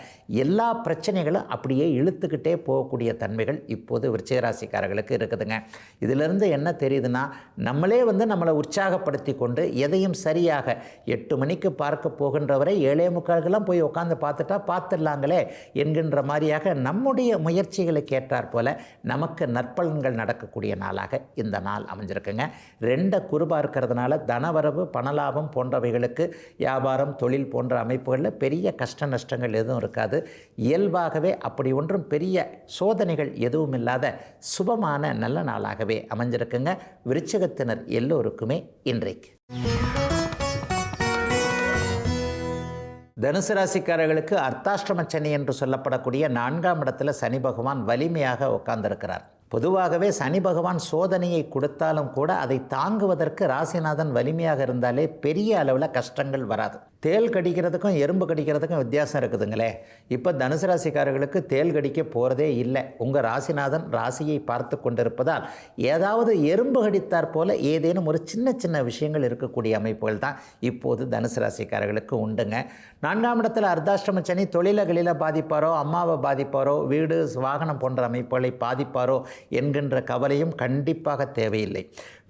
எல்லா பிரச்சனைகளும் அப்படியே இழுத்துக்கிட்டே போகக்கூடிய தன்மைகள் இப்போது விருச்சிக ராசிக்காரர்களுக்கு இருக்குதுங்க. இதிலிருந்து என்ன தெரியுதுன்னா, நம்மளே நம்மளை உற்சாகப்படுத்தி கொண்டு எதையும் சரியாக 8 மணிக்கு பார்க்க போகின்றவரை 7:45 போய் உட்காந்து பார்த்துட்டா பார்த்துடலாங்களே என்கின்ற மாதிரியாக நம்முடைய முயற்சிகளுக்கு ஏற்றாற் போல நமக்கு நற்பலன்கள் நடக்கக்கூடிய நாளாக இந்த நாள் அமைஞ்சிருக்குங்க. 2 குருபா இருக்கிறதுனால தனவரவு, பணலாபம் போன்றவைகளுக்கு வியாபாரம், தொழில் போன்ற அமைப்புகளில் பெரிய கஷ்ட நஷ்டங்கள் எதுவும் இருக்காது. இயல்பாகவே அப்படி ஒன்றும் பெரிய சோதனைகள் எதுவும் இல்லாத சுபமான நல்ல நாளாகவே அமைஞ்சிருக்குங்க விருச்சிகத்தினர் எல்லோருக்குமே இன்றைக்கு. தனுசு ராசிக்காரர்களுக்கு அர்த்தாஷ்டம சனி என்று சொல்லப்படக்கூடிய 4ஆம் இடத்துல சனி பகவான் வலிமையாக உட்கார்ந்திருக்கிறார். பொதுவாகவே சனி பகவான் சோதனையை கொடுத்தாலும் கூட அதை தாங்குவதற்கு ராசிநாதன் வலிமையாக இருந்தாலே பெரிய அளவில் கஷ்டங்கள் வராது. தேள் கடிக்கிறதுக்கும் எறும்பு கடிக்கிறதுக்கும் வித்தியாசம் இருக்குதுங்களே. இப்போ தனுசு ராசிக்காரர்களுக்கு தேள் கடிக்க போகிறதே இல்லை. உங்கள் ராசிநாதன் ராசியை பார்த்து கொண்டிருப்பதால் ஏதாவது எறும்பு கடித்தார் போல் ஏதேனும் ஒரு சின்ன சின்ன விஷயங்கள் இருக்கக்கூடிய அமைப்புகள் தான் இப்போது தனுசு ராசிக்காரர்களுக்கு உண்டுங்க. 4ஆம் இடத்துல அர்த்தாஷ்டம சனி தொழில்களில் பாதிப்பாரோ, அம்மாவை பாதிப்பாரோ, வீடு வாகனம் போன்ற அமைப்புகளை பாதிப்பாரோ என்கின்ற கவலையும் கண்டிப்பாக தேவையில்லை.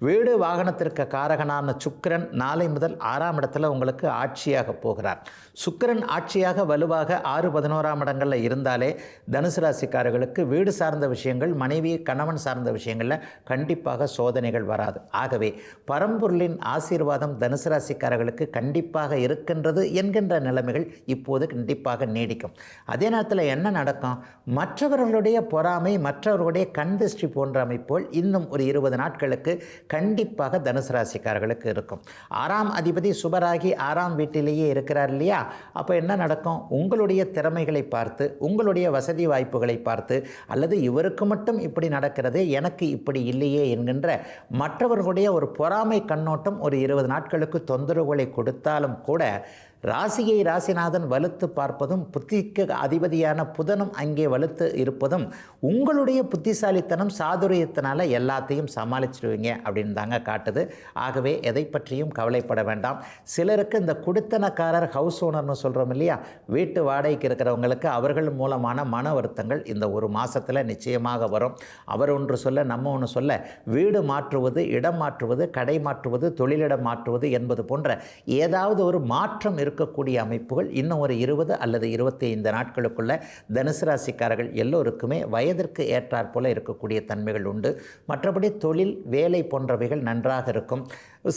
வீடு வாகனத்திற்கு காரகனான சுக்கிரன் நாளை முதல் 6ஆம் இடத்துல உங்களுக்கு ஆட்சியாக போகிறார். சுக்கிரன் ஆட்சியாக வலுவாக 6, 11ஆம் இடங்களில் இருந்தாலே தனுசு ராசிக்காரர்களுக்கு வீடு சார்ந்த விஷயங்கள், மனைவி கணவன் சார்ந்த விஷயங்களில் கண்டிப்பாக சோதனைகள் வராது. ஆகவே பரம்பொருளின் ஆசீர்வாதம் தனுசு ராசிக்காரர்களுக்கு கண்டிப்பாக இருக்கின்றது என்கின்ற நிலைமைகள் இப்போது கண்டிப்பாக நீடிக்கும். அதே நேரத்தில் என்ன நடக்கும், மற்றவர்களுடைய பொறாமை, மற்றவர்களுடைய கண் திருஷ்டி போன்ற அமைப்புகள் இன்னும் ஒரு 20 நாட்களுக்கு கண்டிப்பாக தனுசு ராசிக்காரர்களுக்கு இருக்கும். 6ஆம் அதிபதி சுபராகி 6ஆம் வீட்டிலேயே இருக்கிறார் இல்லையா. அப்போ என்ன நடக்கும், உங்களுடைய திறமைகளை பார்த்து, உங்களுடைய வசதி வாய்ப்புகளை பார்த்து, அல்லது இவருக்கு மட்டும் இப்படி நடக்கிறது, எனக்கு இப்படி இல்லையே என்கின்ற மற்றவர்களுடைய ஒரு பொறாமை கண்ணோட்டம் ஒரு 20 நாட்களுக்கு தொந்தரவுகளை கொடுத்தாலும் கூட ராசியை ராசிநாதன் வலுத்து பார்ப்பதும் புத்திக்கு அதிபதியான புதனும் அங்கே வலுத்து இருப்பதும் உங்களுடைய புத்திசாலித்தனம் சாதுரியத்தினால எல்லாத்தையும் சமாளிச்சிடுவீங்க அப்படின்னு தாங்க காட்டுது. ஆகவே எதை பற்றியும் கவலைப்பட வேண்டாம். சிலருக்கு இந்த குடித்தனக்காரர் ஹவுஸ் ஓனர்னு சொல்கிறோம் இல்லையா, வீட்டு வாடகைக்கு இருக்கிறவங்களுக்கு அவர்கள் மூலமான மன வருத்தங்கள் இந்த ஒரு மாதத்தில் நிச்சயமாக வரும். அவர் ஒன்று சொல்ல நம்ம ஒன்று சொல்ல, வீடு மாற்றுவது, இடம் மாற்றுவது, கடை மாற்றுவது, தொழிலிடம் மாற்றுவது என்பது போன்ற ஏதாவது ஒரு மாற்றம் இருக்கக்கூடிய அமைப்புகள் இன்னும் ஒரு 20 அல்லது 25 நாட்களுக்குள்ள தனுசு ராசிக்காரர்கள் எல்லோருக்குமே வயதிற்கு ஏற்றாற் போல இருக்கக்கூடிய தன்மைகள் உண்டு. மற்றபடி தொழில், வேலை போன்றவைகள் நன்றாக இருக்கும்.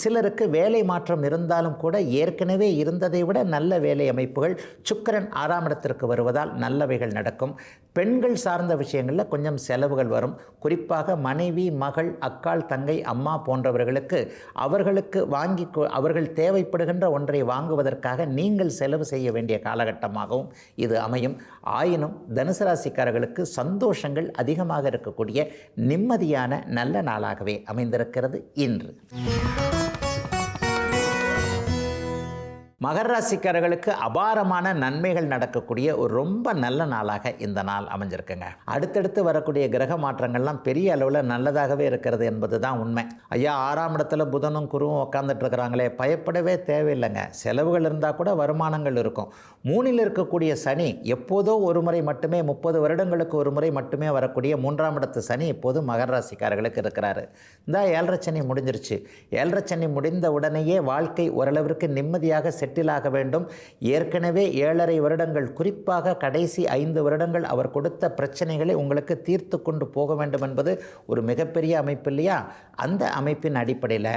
சிலருக்கு வேலை மாற்றம் இருந்தாலும் கூட ஏற்கனவே இருந்ததை விட நல்ல வேலை அமைப்புகள் சுக்கிரன் 6ஆம் இடத்திற்கு வருவதால் நல்லவைகள் நடக்கும். பெண்கள் சார்ந்த விஷயங்களில் கொஞ்சம் செலவுகள் வரும். குறிப்பாக மனைவி, மகள், அக்காள், தங்கை, அம்மா போன்றவர்களுக்கு அவர்கள் தேவைப்படுகின்ற ஒன்றை வாங்குவதற்காக நீங்கள் செலவு செய்ய வேண்டிய காலகட்டமாகவும் இது அமையும். ஆயினும் தனுசு ராசிக்காரர்களுக்கு சந்தோஷங்கள் அதிகமாக இருக்கக்கூடிய நிம்மதியான நல்ல நாளாகவே அமைந்திருக்கிறது இன்று. மகர ராசிக்காரர்களுக்கு அபாரமான நன்மைகள் நடக்கக்கூடிய ஒரு ரொம்ப நல்ல நாளாக இந்த நாள் அமைஞ்சிருக்குங்க. அடுத்தடுத்து வரக்கூடிய கிரக மாற்றங்கள்லாம் பெரிய அளவில் நல்லதாகவே இருக்கிறது என்பது தான் உண்மை. ஐயா, 6ஆம் இடத்துல புதனும் குருவும் உட்காந்துட்டு இருக்கிறாங்களே, பயப்படவே தேவையில்லைங்க. செலவுகள் இருந்தால் கூட வருமானங்கள் இருக்கும். 3இல் இருக்கக்கூடிய சனி எப்போதோ ஒரு முறை மட்டுமே, 30 வருடங்களுக்கு ஒரு முறை மட்டுமே வரக்கூடிய 3ஆம் இடத்து சனி இப்போது மகர ராசிக்காரர்களுக்கு இருக்கிறாரு. இந்த 7.5 சனி முடிஞ்சிருச்சு. 7.5 சனி முடிந்த உடனேயே வாழ்க்கை ஓரளவிற்கு நிம்மதியாக செட்டிலாக வேண்டும். ஏற்கனவே 7.5 வருடங்கள், குறிப்பாக கடைசி 5 வருடங்கள் அவர் கொடுத்த பிரச்சனைகளை உங்களுக்கு தீர்த்து கொண்டு போக வேண்டும் என்பது ஒரு மிகப்பெரிய அமைப்பு இல்லையா? அந்த அமைப்பின் அடிப்படையில்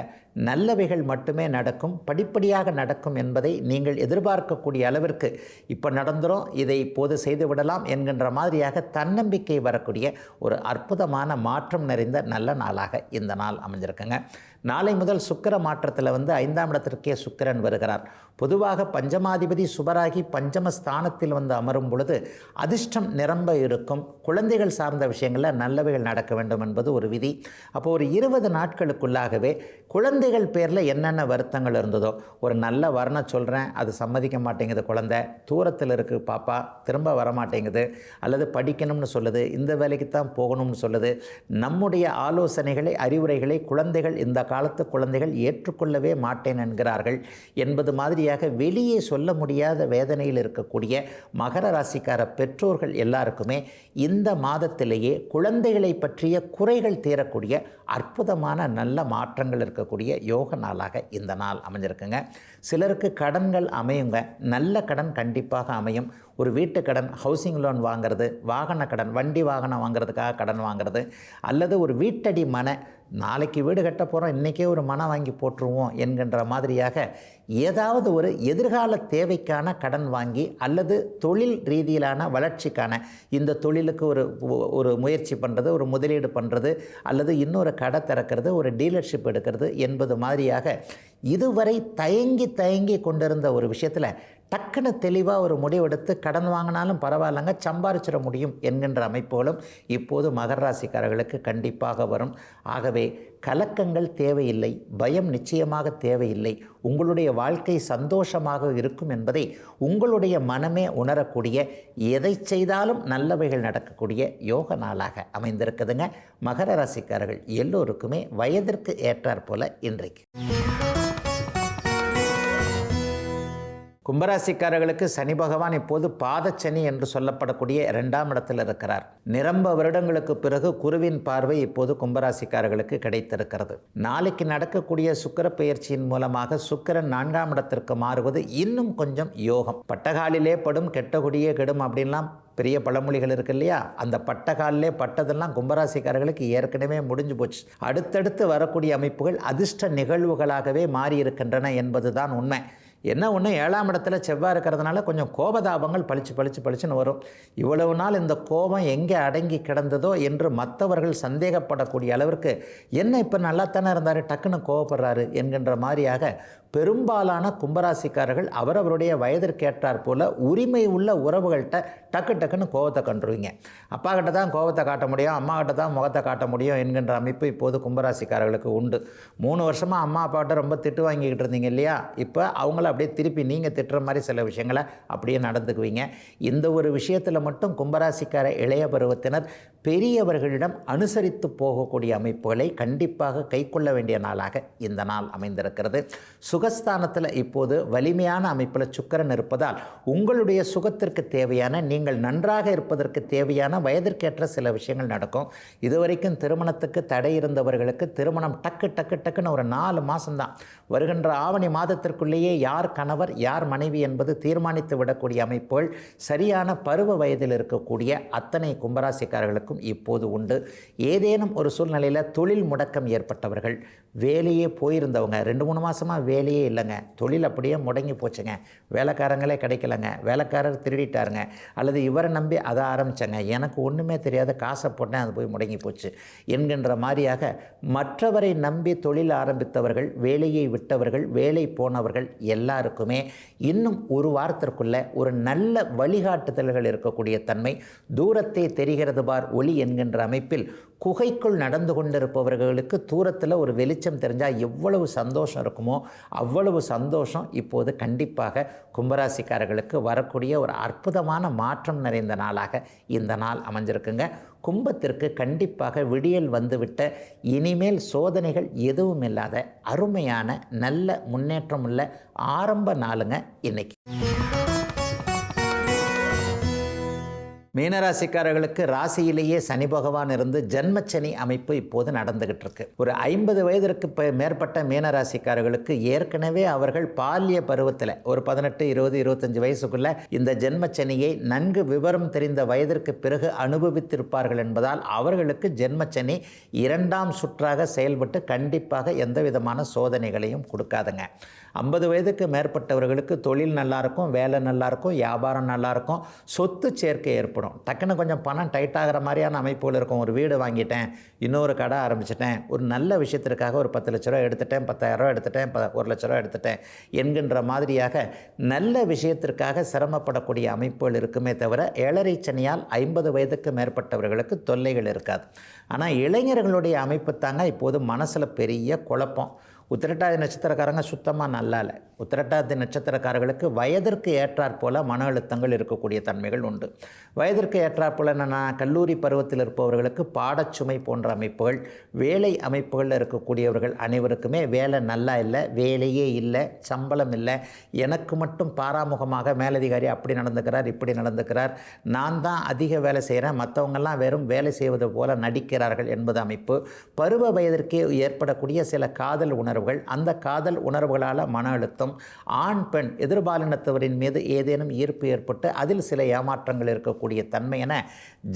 நல்லவைகள் மட்டுமே நடக்கும், படிப்படியாக நடக்கும் என்பதை நீங்கள் எதிர்பார்க்கக்கூடிய அளவிற்கு இப்போ நடந்துரும், இதை இப்போது செய்துவிடலாம் என்கின்ற மாதிரியாக தன்னம்பிக்கை வரக்கூடிய ஒரு அற்புதமான மாற்றம் நிறைந்த நல்ல நாளாக இந்த நாள் அமைஞ்சிருக்குங்க. நாளை முதல் சுக்கிர மாற்றத்தில் 5ஆம் இடத்திற்கே சுக்கிரன் வருகிறார். பொதுவாக பஞ்சமாதிபதி சுபராகி பஞ்சமஸ்தானத்தில் அமரும் பொழுது அதிர்ஷ்டம் நிரம்ப இருக்கும். குழந்தைகள் சார்ந்த விஷயங்களில் நல்லவைகள் நடக்க வேண்டும் என்பது ஒரு விதி. அப்போ ஒரு 20 நாட்களுக்குள்ளாகவே குழந்தைகள் பேரில் என்னென்ன வருத்தங்கள் இருந்ததோ, ஒரு நல்ல வர்ணம் சொல்கிறேன், அது சம்மதிக்க மாட்டேங்குது, குழந்தை தூரத்தில் இருக்குது, பாப்பா திரும்ப வரமாட்டேங்குது, அல்லது படிக்கணும்னு சொல்லுது, இந்த வேலைக்கு தான் போகணும்னு சொல்லுது, நம்முடைய ஆலோசனைகளை, அறிவுரைகளை குழந்தைகள், இந்த காலத்து குழந்தைகள் ஏற்றுக்கொள்ளவே மாட்டேன் என்கிறார்கள் என்பது மாதிரியாக வெளியே சொல்ல முடியாத வேதனையில் இருக்கக்கூடிய மகர ராசிக்கார பெற்றோர்கள் எல்லாருக்குமே இந்த மாதத்திலேயே குழந்தைகளை பற்றிய குறைகள் தீரக்கூடிய அற்புதமான நல்ல மாற்றங்கள் இருக்கக்கூடிய யோக நாளாக இந்த நாள் அமைஞ்சிருக்குங்க. சிலருக்கு கடன்கள் அமையுங்க. நல்ல கடன் கண்டிப்பாக அமையும். ஒரு வீட்டு கடன், ஹவுசிங் லோன் வாங்கிறது, வாகன கடன், வண்டி வாகனம் வாங்கிறதுக்காக கடன் வாங்கிறது, அல்லது ஒரு வீட்டடி மனை, நாளைக்கு வீடு கட்ட போகிறோம், இன்றைக்கே ஒரு மனை வாங்கி போட்டுருவோம் என்கின்ற மாதிரியாக ஏதாவது ஒரு எதிர்கால தேவைக்கான கடன் வாங்கி, அல்லது தொழில் ரீதியிலான வளர்ச்சிக்கான இந்த தொழிலுக்கு ஒரு முயற்சி பண்ணுறது, ஒரு முதலீடு பண்ணுறது, அல்லது இன்னொரு கடை திறக்கிறது, ஒரு டீலர்ஷிப் எடுக்கிறது என்பது மாதிரியாக இதுவரை தயங்கி கொண்டிருந்த ஒரு விஷயத்தில் டக்குன்னு தெளிவாக ஒரு முடிவெடுத்து கடன் வாங்கினாலும் பரவாயில்லைங்க, சம்பாரிச்சிட முடியும் என்கின்ற அமைப்புகளும் இப்போது மகர ராசிக்காரர்களுக்கு கண்டிப்பாக வரும். ஆகவே கலக்கங்கள் தேவையில்லை, பயம் நிச்சயமாக தேவையில்லை. உங்களுடைய வாழ்க்கை சந்தோஷமாக இருக்கும் என்பதை உங்களுடைய மனமே உணரக்கூடிய, எதை செய்தாலும் நல்லவைகள் நடக்கக்கூடிய யோக நாளாக அமைந்திருக்குதுங்க. மகர ராசிக்காரர்கள் எல்லோருக்குமே வயதிற்கு ஏற்றாற் போல இன்றைக்கு. கும்பராசிக்காரர்களுக்கு சனி பகவான் இப்போது பாதச்சனி என்று சொல்லப்படக்கூடிய 2ஆம் இடத்தில் இருக்கிறார். நிரம்ப வருடங்களுக்கு பிறகு குருவின் பார்வை இப்போது கும்பராசிக்காரர்களுக்கு கிடைத்திருக்கிறது. நாளைக்கு நடக்கக்கூடிய சுக்கிர பெயர்ச்சியின் மூலமாக சுக்கிரன் 4ஆம் இடத்திற்கு மாறுவது இன்னும் கொஞ்சம் யோகம். பட்டகாலிலே படும் கெட்டகுடியே கெடும் அப்படின்லாம் பெரிய பழமொழிகள் இருக்கு இல்லையா? அந்த பட்டகாலிலே பட்டதெல்லாம் கும்பராசிக்காரர்களுக்கு ஏற்கனவே முடிஞ்சு போச்சு. அடுத்தடுத்து வரக்கூடிய அமைப்புகள் அதிர்ஷ்ட நிகழ்வுகளாகவே மாறி இருக்கின்றன என்பதுதான் உண்மை. என்ன ஒன்று, 7ஆம் இடத்துல செவ்வாய் இருக்கிறதுனால கொஞ்சம் கோபதாபங்கள் பளிச்சுன்னு வரும். இவ்வளவு நாள் இந்த கோபம் எங்கே அடங்கி கிடந்ததோ என்று மற்றவர்கள் சந்தேகப்படக்கூடிய அளவிற்கு, என்ன இப்போ நல்லா தானே இருந்தார், டக்குன்னு கோபப்படுறாரு என்கின்ற மாதிரியாக பெரும்பாலான கும்பராசிக்காரர்கள் அவரவருடைய வயதிற்கேற்றாற் போல உரிமை உள்ள உறவுகள்கிட்ட டக்குன்னு கோபத்தை கண்டுருவீங்க. அப்பா கிட்ட தான் கோபத்தை காட்ட முடியும், அம்மா கிட்ட தான் முகத்தை காட்ட முடியும் என்கின்ற அமைப்பு இப்போது கும்பராசிக்காரர்களுக்கு உண்டு. 3 வருஷமாக அம்மா அப்பாட்ட ரொம்ப திட்டு வாங்கிக்கிட்டு இருந்தீங்க இல்லையா? இப்போ அவங்கள திட்டுவாங்களோ அப்படியே திருப்பி நீங்கள் திட்டுற மாதிரி சில விஷயங்களை அப்படியே நடந்துக்குவீங்க. இந்த ஒரு விஷயத்தில் மட்டும் கும்பராசிக்கார இளைய பருவத்தினர் பெரியவர்களிடம் அனுசரித்து போகக்கூடிய அமைப்புகளை கண்டிப்பாக கைக்கொள்ள வேண்டிய நாளாக இந்த நாள் அமைந்திருக்கிறது. சுகஸ்தானத்தில் இப்போது வலிமையான அமைப்பில் சுக்கிரன் இருப்பதால் உங்களுடைய சுகத்திற்கு தேவையான, நீங்கள் நன்றாக இருப்பதற்கு தேவையான வயதிற்கேற்ற சில விஷயங்கள் நடக்கும். இதுவரைக்கும் திருமணத்துக்கு தடை இருந்தவர்களுக்கு திருமணம் டக்குன்னு ஒரு 4 மாதம்தான், வருகின்ற ஆவணி மாதத்திற்குள்ளேயே யார் கணவர் யார் மனைவி என்பது தீர்மானித்து விடக்கூடிய அமைப்புகள் சரியான பருவ வயதில் இருக்கக்கூடிய அத்தனை கும்பராசிக்காரர்களுக்கும் இப்போது உண்டு. ஏதேனும் ஒரு சூழ்நிலையில் தொழில் முடக்கம் ஏற்பட்டவர்கள், வேலையே போயிருந்தவங்க, 2-3 மாதமாக வேலையே இல்லைங்க, தொழில் அப்படியே முடங்கி போச்சுங்க, வேலைக்காரங்களே கிடைக்கலங்க, வேலைக்காரர் திருடிட்டாருங்க, அல்லது இவரை நம்பி அதை ஆரம்பித்தாங்க, எனக்கு ஒன்றுமே தெரியாத காசை போட்டேன் அது போய் முடங்கி போச்சு என்கின்ற மாதிரியாக மற்றவரை நம்பி தொழில் ஆரம்பித்தவர்கள், வேலையை விட்டவர்கள், வேலை போனவர்கள் எல்லாருக்குமே இன்னும் ஒரு வாரத்திற்குள்ள ஒரு நல்ல வழிகாட்டுதல்கள் இருக்கக்கூடிய தன்மை. தூரத்தை தெரிகிறது பார் ஒளி என்கின்ற அமைப்பில் குகைக்குள் நடந்து கொண்டிருப்பவர்களுக்கு தூரத்தில் ஒரு வெளிச்சம் தெரிஞ்சால் எவ்வளவு சந்தோஷம் இருக்குமோ அவ்வளவு சந்தோஷம் இப்போது கண்டிப்பாக கும்பராசிக்காரர்களுக்கு வரக்கூடிய ஒரு அற்புதமான மாற்றம் நிறைந்த நாளாக இந்த நாள் அமைஞ்சிருக்குங்க. கும்பத்திற்கு கண்டிப்பாக விடியல் வந்துவிட்ட இனிமேல் சோதனைகள் எதுவும் இல்லாத அருமையான நல்ல முன்னேற்றம் உள்ள ஆரம்ப நாளுங்க இன்னைக்கு. மீனராசிக்காரர்களுக்கு ராசியிலேயே சனி பகவான் இருந்து ஜென்மச்சனி அமைப்பு இப்போது நடந்துகிட்டு இருக்கு. ஒரு 50 வயதிற்கு மேற்பட்ட மீனராசிக்காரர்களுக்கு ஏற்கனவே அவர்கள் பால்ய பருவத்தில் ஒரு 18, 20, 25 வயசுக்குள்ள இந்த ஜென்மச்சனியை நன்கு விவரம் தெரிந்த வயதிற்கு பிறகு அனுபவித்திருப்பார்கள் என்பதால் அவர்களுக்கு ஜென்மச்சனி 2ஆம் சுற்றாக செயல்பட்டு கண்டிப்பாக எந்த விதமான சோதனைகளையும் கொடுக்காதுங்க. 50 வயதுக்கு மேற்பட்டவர்களுக்கு தொழில் நல்லாயிருக்கும், வேலை நல்லாயிருக்கும், வியாபாரம் நல்லாயிருக்கும், சொத்து சேர்க்கை ஏற்படும். டக்குன்னு கொஞ்சம் பணம் டைட் ஆகிற மாதிரியான அமைப்புகள் இருக்கும். ஒரு வீடு வாங்கிட்டேன், இன்னொரு கடை ஆரம்பிச்சிட்டேன், ஒரு நல்ல விஷயத்திற்காக ஒரு 10 லட்ச ரூபா எடுத்துட்டேன், 10,000 ரூபா எடுத்துட்டேன், 1 லட்ச ரூபா எடுத்துட்டேன் என்கின்ற மாதிரியாக நல்ல விஷயத்திற்காக சிரமப்படக்கூடிய அமைப்புகள் இருக்குமே தவிர 7.5 சனியால் 50 வயதுக்கு மேற்பட்டவர்களுக்கு தொல்லைகள் இருக்காது. ஆனால் இளைஞர்களுடைய அமைப்பு தாங்க இப்போது மனசில் பெரிய குழப்பம். உத்திரட்டாதி நட்சத்திரக்காரங்க சுத்தமாக நல்லா இல்லை. உத்திரட்டாதி நட்சத்திரக்காரர்களுக்கு வயதிற்கு ஏற்றாற் போல் மன அழுத்தங்கள் இருக்கக்கூடிய தன்மைகள் உண்டு. வயதிற்கு ஏற்றாற் போல் என்னென்னா, கல்லூரி பருவத்தில் இருப்பவர்களுக்கு பாடச்சுமை போன்ற அமைப்புகள், வேலை அமைப்புகளில் இருக்கக்கூடியவர்கள் அனைவருக்குமே வேலை நல்லா இல்லை, வேலையே இல்லை, சம்பளம் இல்லை, எனக்கு மட்டும் பாராமுகமாக மேலதிகாரி அப்படி நடந்துக்கிறார் இப்படி நடந்துக்கிறார், நான் தான் அதிக வேலை செய்கிறேன், மற்றவங்கெல்லாம் வெறும் வேலை செய்வது போல நடிக்கிறார்கள் என்பது அமைப்பு. பருவ வயதிற்கே ஏற்படக்கூடிய சில காதல் உணர்வுகள், அந்த காதல் உணர்வுகளால் மன அழுத்தம், ஆண் பெண் எதிர்பாலினத்தவரின் மீது ஏதேனும் ஈர்ப்பு ஏற்பட்டு அதில் சில ஏமாற்றங்கள் இருக்கக்கூடிய தன்மை என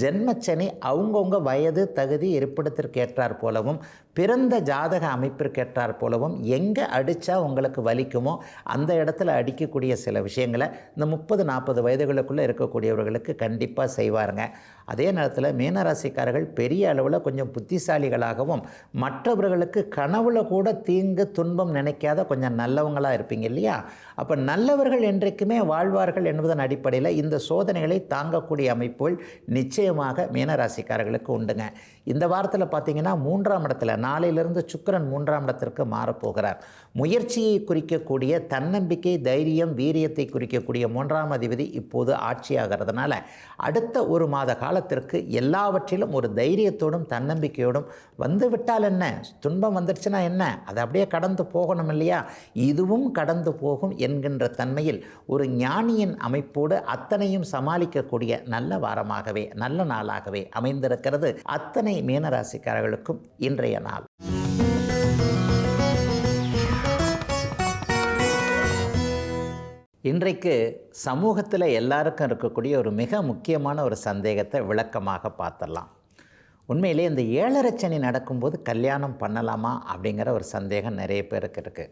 ஜென்மச்சனி அவங்கவுங்க வயது தகுதி இருப்பிடத்திற்கு ஏற்றாற் போலவும் பிறந்த ஜாதக அமைப்பிற்கு ஏற்றாற் போலவும் எங்கே அடித்தா உங்களுக்கு வலிக்குமோ அந்த இடத்துல அடிக்கக்கூடிய சில விஷயங்களை இந்த 30-40 வயதுகளுக்குள்ளே இருக்கக்கூடியவர்களுக்கு கண்டிப்பாக செய்வாருங்க. அதே நேரத்தில் மீனராசிக்காரர்கள் பெரிய அளவில் கொஞ்சம் புத்திசாலிகளாகவும் மற்றவர்களுக்கு கனவுல கூட தீங்கு துன்பம் நினைக்காத கொஞ்சம் நல்லவங்களாக இருப்பீங்க இல்லையா? அப்போ நல்லவர்கள் என்றைக்குமே வாழ்வார்கள் என்பதன் அடிப்படையில் இந்த சோதனைகளை தாங்கக்கூடிய அமைப்புகள் நிச்சயமாக மீனராசிக்காரர்களுக்கு உண்டுங்க. இந்த வாரத்தில் பார்த்திங்கன்னா 3ஆம் இடத்துல நாளையிலிருந்து சுக்கிரன் 3ஆம் இடத்திற்கு மாறப்போகிறார். முயற்சியை குறிக்கக்கூடிய தன்னம்பிக்கை, தைரியம், வீரியத்தை குறிக்கக்கூடிய 3ஆம் அதிபதி இப்போது ஆட்சியாகிறதுனால அடுத்த ஒரு மாத காலத்திற்கு எல்லாவற்றிலும் ஒரு தைரியத்தோடும் தன்னம்பிக்கையோடும் வந்துவிட்டால் என்ன, துன்பம் வந்துடுச்சுன்னா என்ன, அதை அப்படியே கடந்து போகணும் இல்லையா, இதுவும் கடந்து போகும் என்கின்ற தன்மையில் ஒரு ஞானியின் அமைப்போடு அத்தனையும் சமாளிக்கக்கூடிய நல்ல வாரமாகவே நல்ல நாளாகவே அமைந்திருக்கிறது அத்தனை மீனராசிக்காரர்களுக்கும் இன்றைய நாள். இன்றைக்கு சமூகத்தில் எல்லாருக்கும் இருக்கக்கூடிய ஒரு மிக முக்கியமான ஒரு சந்தேகத்தை விளக்கமாக பார்த்துடலாம். உண்மையிலே இந்த 7.5 சனி நடக்கும்போது கல்யாணம் பண்ணலாமா அப்படிங்கிற ஒரு சந்தேகம் நிறைய பேருக்கு இருக்குது.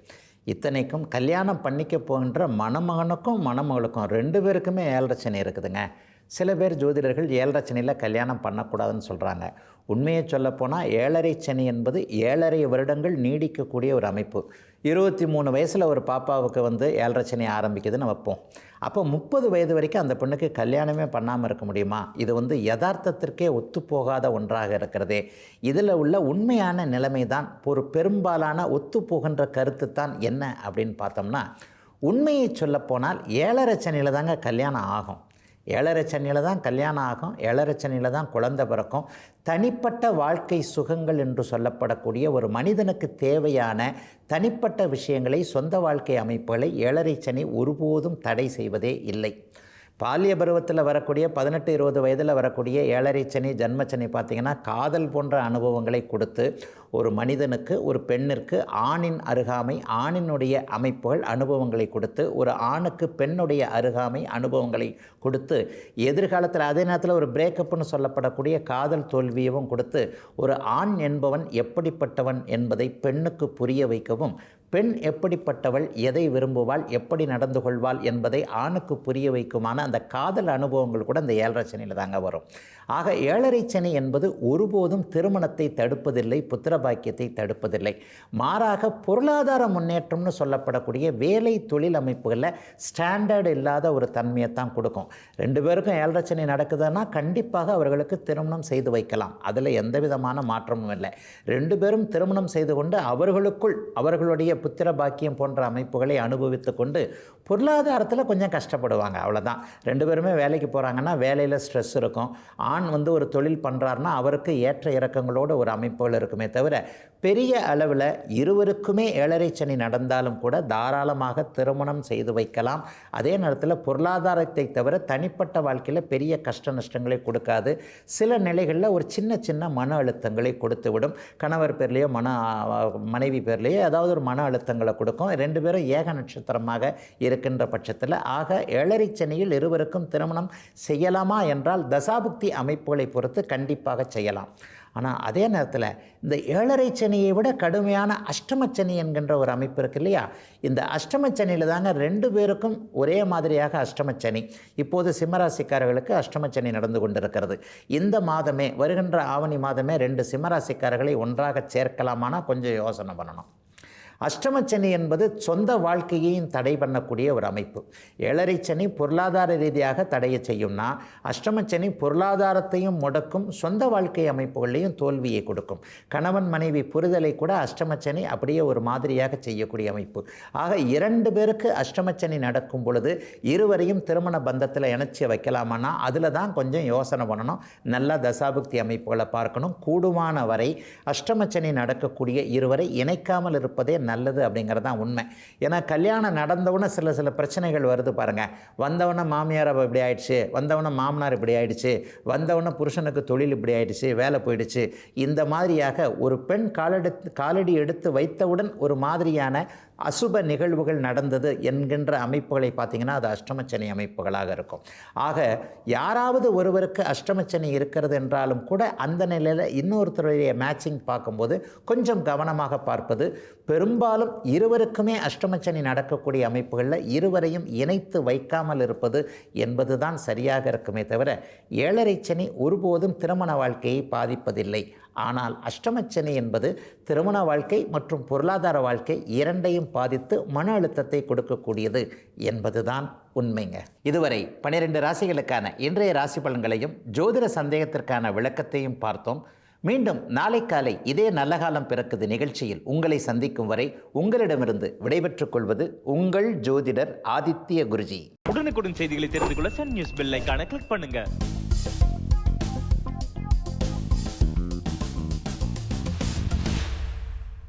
இத்தனைக்கும் கல்யாணம் பண்ணிக்க போகின்ற மணமகனுக்கும் மணமகளுக்கும் 2 பேருக்குமே 7.5 சனி இருக்குதுங்க. சில பேர் ஜோதிடர்கள் 7.5 சனியில் கல்யாணம் பண்ணக்கூடாதுன்னு சொல்கிறாங்க. உண்மையை சொல்லப்போனால் 7.5 சனி என்பது 7.5 வருடங்கள் நீடிக்கக்கூடிய ஒரு அமைப்பு. 23 வயசில் ஒரு பாப்பாவுக்கு 7.5 சனி ஆரம்பிக்குதுன்னு வைப்போம். அப்போ 30 வயது வரைக்கும் அந்த பெண்ணுக்கு கல்யாணமே பண்ணாமல் இருக்க முடியுமா? இது யதார்த்தத்திற்கே ஒத்துப்போகாத ஒன்றாக இருக்கிறதே. இதில் உள்ள உண்மையான நிலைமை தான், ஒரு பெரும்பாலான ஒத்துப்போகின்ற கருத்து தான் என்ன அப்படின்னு பார்த்தோம்னா, உண்மையை சொல்லப்போனால் 7.5 சனியில் தாங்க கல்யாணம் ஆகும். 7.5 சனியில் தான் கல்யாணம் ஆகும். 7.5 சனியில் தான் குழந்தை பிறக்கும். தனிப்பட்ட வாழ்க்கை சுகங்கள் என்று சொல்லப்படக்கூடிய ஒரு மனிதனுக்கு தேவையான தனிப்பட்ட விஷயங்களை, சொந்த வாழ்க்கை அமைப்புகளை 7.5 சனி ஒருபோதும் தடை செய்வதே இல்லை. பாலிய பருவத்தில் வரக்கூடிய 18-20 வயதில் வரக்கூடிய 7.5 சனி, ஜன்மச்சனி பார்த்திங்கன்னா காதல் போன்ற அனுபவங்களை கொடுத்து ஒரு மனிதனுக்கு, ஒரு பெண்ணிற்கு ஆணின் அருகாமை, ஆணினுடைய அமைப்புகள் அனுபவங்களை கொடுத்து, ஒரு ஆணுக்கு பெண்ணுடைய அருகாமை அனுபவங்களை கொடுத்து, எதிர்காலத்தில் அதே நேரத்தில் ஒரு பிரேக்கப்னு சொல்லப்படக்கூடிய காதல் தோல்வியவும் கொடுத்து, ஒரு ஆண் என்பவன் எப்படிப்பட்டவன் என்பதை பெண்ணுக்கு புரிய வைக்கவும், பெண் எப்படிப்பட்டவள், எதை விரும்புவாள், எப்படி நடந்து கொள்வாள் என்பதை ஆணுக்கு புரிய வைக்குமான அந்த காதல் அனுபவங்கள் கூட இந்த 7.5 சனியில் தாங்க வரும். ஆக 7.5 சனி என்பது ஒருபோதும் திருமணத்தை தடுப்பதில்லை, புத்திர பாக்கியத்தை தடுப்பதில்லை. மாறாக பொருளாதார முன்னேற்றம்னு சொல்லப்படக்கூடிய வேலை தொழில் அமைப்புகளில் ஸ்டாண்டர்டு இல்லாத ஒரு தன்மையை தான் கொடுக்கும். 2 பேருக்கும் 7.5 சனி நடக்குதுன்னா கண்டிப்பாக அவர்களுக்கு திருமணம் செய்து வைக்கலாம். அதில் எந்த விதமான மாற்றமும் இல்லை. 2 பேரும் திருமணம் செய்து கொண்டு அவர்களுக்குள் அவர்களுடைய புத்திர பாக்கியம் போன்ற அமைப்புகளை அனுபவித்து கொண்டு பொருளாதாரத்தில் கொஞ்சம் கஷ்டப்படுவாங்க, அவ்வளோதான். 2 பேருமே வேலைக்கு போகிறாங்கன்னா வேலையில் ஸ்ட்ரெஸ் இருக்கும். ஆண் ஒரு தொழில் பண்ணுறாருன்னா அவருக்கு ஏற்ற இறக்கங்களோடு ஒரு அமைப்புகள் இருக்குமே தவிர, பெரிய அளவில் இருவருக்குமே 7.5 சனி நடந்தாலும் கூட தாராளமாக திருமணம் செய்து வைக்கலாம். அதே நேரத்தில் பொருளாதாரத்தை தவிர தனிப்பட்ட வாழ்க்கையில் பெரிய கஷ்ட நஷ்டங்களை கொடுக்காது. சில நிலைகளில் ஒரு சின்ன சின்ன மன அழுத்தங்களை கொடுத்துவிடும். கணவர் பேர்லேயோ மனைவி பேர்லேயோ ஏதாவது ஒரு மன அழுத்தங்களை கொடுக்கும். 2 பேரும் ஏக நட்சத்திரமாக இருக்கின்ற பட்சத்தில், ஆக 7.5 சனியில் இருவருக்கும் திருமணம் செய்யலாமா என்றால் தசாபுக்தி அமைப்புகளை பொறுத்து கண்டிப்பாக செய்யலாம். ஆனால் அதே நேரத்தில் இந்த 7.5 சனியை விட கடுமையான அஷ்டமச்சனி என்கின்ற ஒரு அமைப்பு இருக்குது இல்லையா? இந்த அஷ்டமச்சனியில் தாங்க 2 பேருக்கும் ஒரே மாதிரியாக அஷ்டமச்சனி. இப்போது சிம்மராசிக்காரர்களுக்கு அஷ்டமச்சனி நடந்து கொண்டிருக்கிறது. இந்த மாதமே, வருகின்ற ஆவணி மாதமே 2 சிம்மராசிக்காரர்களை ஒன்றாக சேர்க்கலாமானா கொஞ்சம் யோசனை பண்ணணும். அஷ்டமச்சனி என்பது சொந்த வாழ்க்கையையும் தடை பண்ணக்கூடிய ஒரு அமைப்பு. 7.5 சனி பொருளாதார ரீதியாக தடையை செய்யும்னா, அஷ்டமச்சனி பொருளாதாரத்தையும் முடக்கும், சொந்த வாழ்க்கை அமைப்புகளையும் தோல்வியை கொடுக்கும். கணவன் மனைவி புரிதலை கூட அஷ்டமச்சனி அப்படியே ஒரு மாதிரியாக செய்யக்கூடிய அமைப்பு. ஆக 2 பேருக்கு அஷ்டமச்சனி நடக்கும் பொழுது இருவரையும் திருமண பந்தத்தில் இணைச்சி வைக்கலாமான்னா அதில் தான் கொஞ்சம் யோசனை பண்ணணும். நல்ல தசாபுக்தி அமைப்புகளை பார்க்கணும். கூடுமான வரை அஷ்டமச்சனி நடக்கக்கூடிய இருவரை இணைக்காமல் இருப்பதே நல்லது அப்படிங்கிறது தான் உண்மை. ஏன்னா கல்யாணம் நடந்தவுடனே சில பிரச்சனைகள் வருது பாருங்கள். வந்தவொடனே மாமியார் இப்படி ஆயிடுச்சு, வந்தவொடனே மாமனார் இப்படி ஆயிடுச்சு, வந்தவொடனே புருஷனுக்கு தொழில் இப்படி ஆயிடுச்சு, வேலை போயிடுச்சு. இந்த மாதிரியாக ஒரு பெண் காலடி எடுத்து வைத்தவுடன் ஒரு மாதிரியான அசுப நிகழ்வுகள் நடந்தது என்கின்ற அமைப்புகளை பார்த்திங்கன்னா அது அஷ்டமச்சனி அமைப்புகளாக இருக்கும். ஆக யாராவது ஒருவருக்கு அஷ்டமச்சனி இருக்கிறது என்றாலும் கூட அந்த நிலையில் இன்னொருத்தருடைய மேட்சிங் பார்க்கும்போது கொஞ்சம் கவனமாக பார்ப்பது. பெரும்பாலும் இருவருக்குமே அஷ்டமச்சனி நடக்கக்கூடிய அமைப்புகளில் இருவரையும் இணைத்து வைக்காமல் இருப்பது என்பது தான் சரியாக இருக்குமே தவிர 7.5 சனி ஒருபோதும் திருமண வாழ்க்கையை பாதிப்பதில்லை. ஆனால் அஷ்டமச்சனி என்பது திருமண வாழ்க்கை மற்றும் பொருளாதார வாழ்க்கை இரண்டையும் பாதித்து மன அழுத்தத்தை கொடுக்கக்கூடியது என்பதுதான் உண்மைங்க. இதுவரை 12 ராசிகளுக்கான இன்றைய ராசி பலன்களையும் ஜோதிட சந்தேகத்திற்கான விளக்கத்தையும் பார்த்தோம். மீண்டும் நாளை காலை இதே நல்ல காலம் பிறக்குது நிகழ்ச்சியில் உங்களை சந்திக்கும் வரை உங்களிடமிருந்து விடைபெற்றுக் கொள்வது உங்கள் ஜோதிடர் ஆதித்ய குருஜி. உடனுக்குடன் செய்திகளை தெரிந்து கொள்ள சன் நியூஸ் பெல் ஐகானை கிளிக் பண்ணுங்க.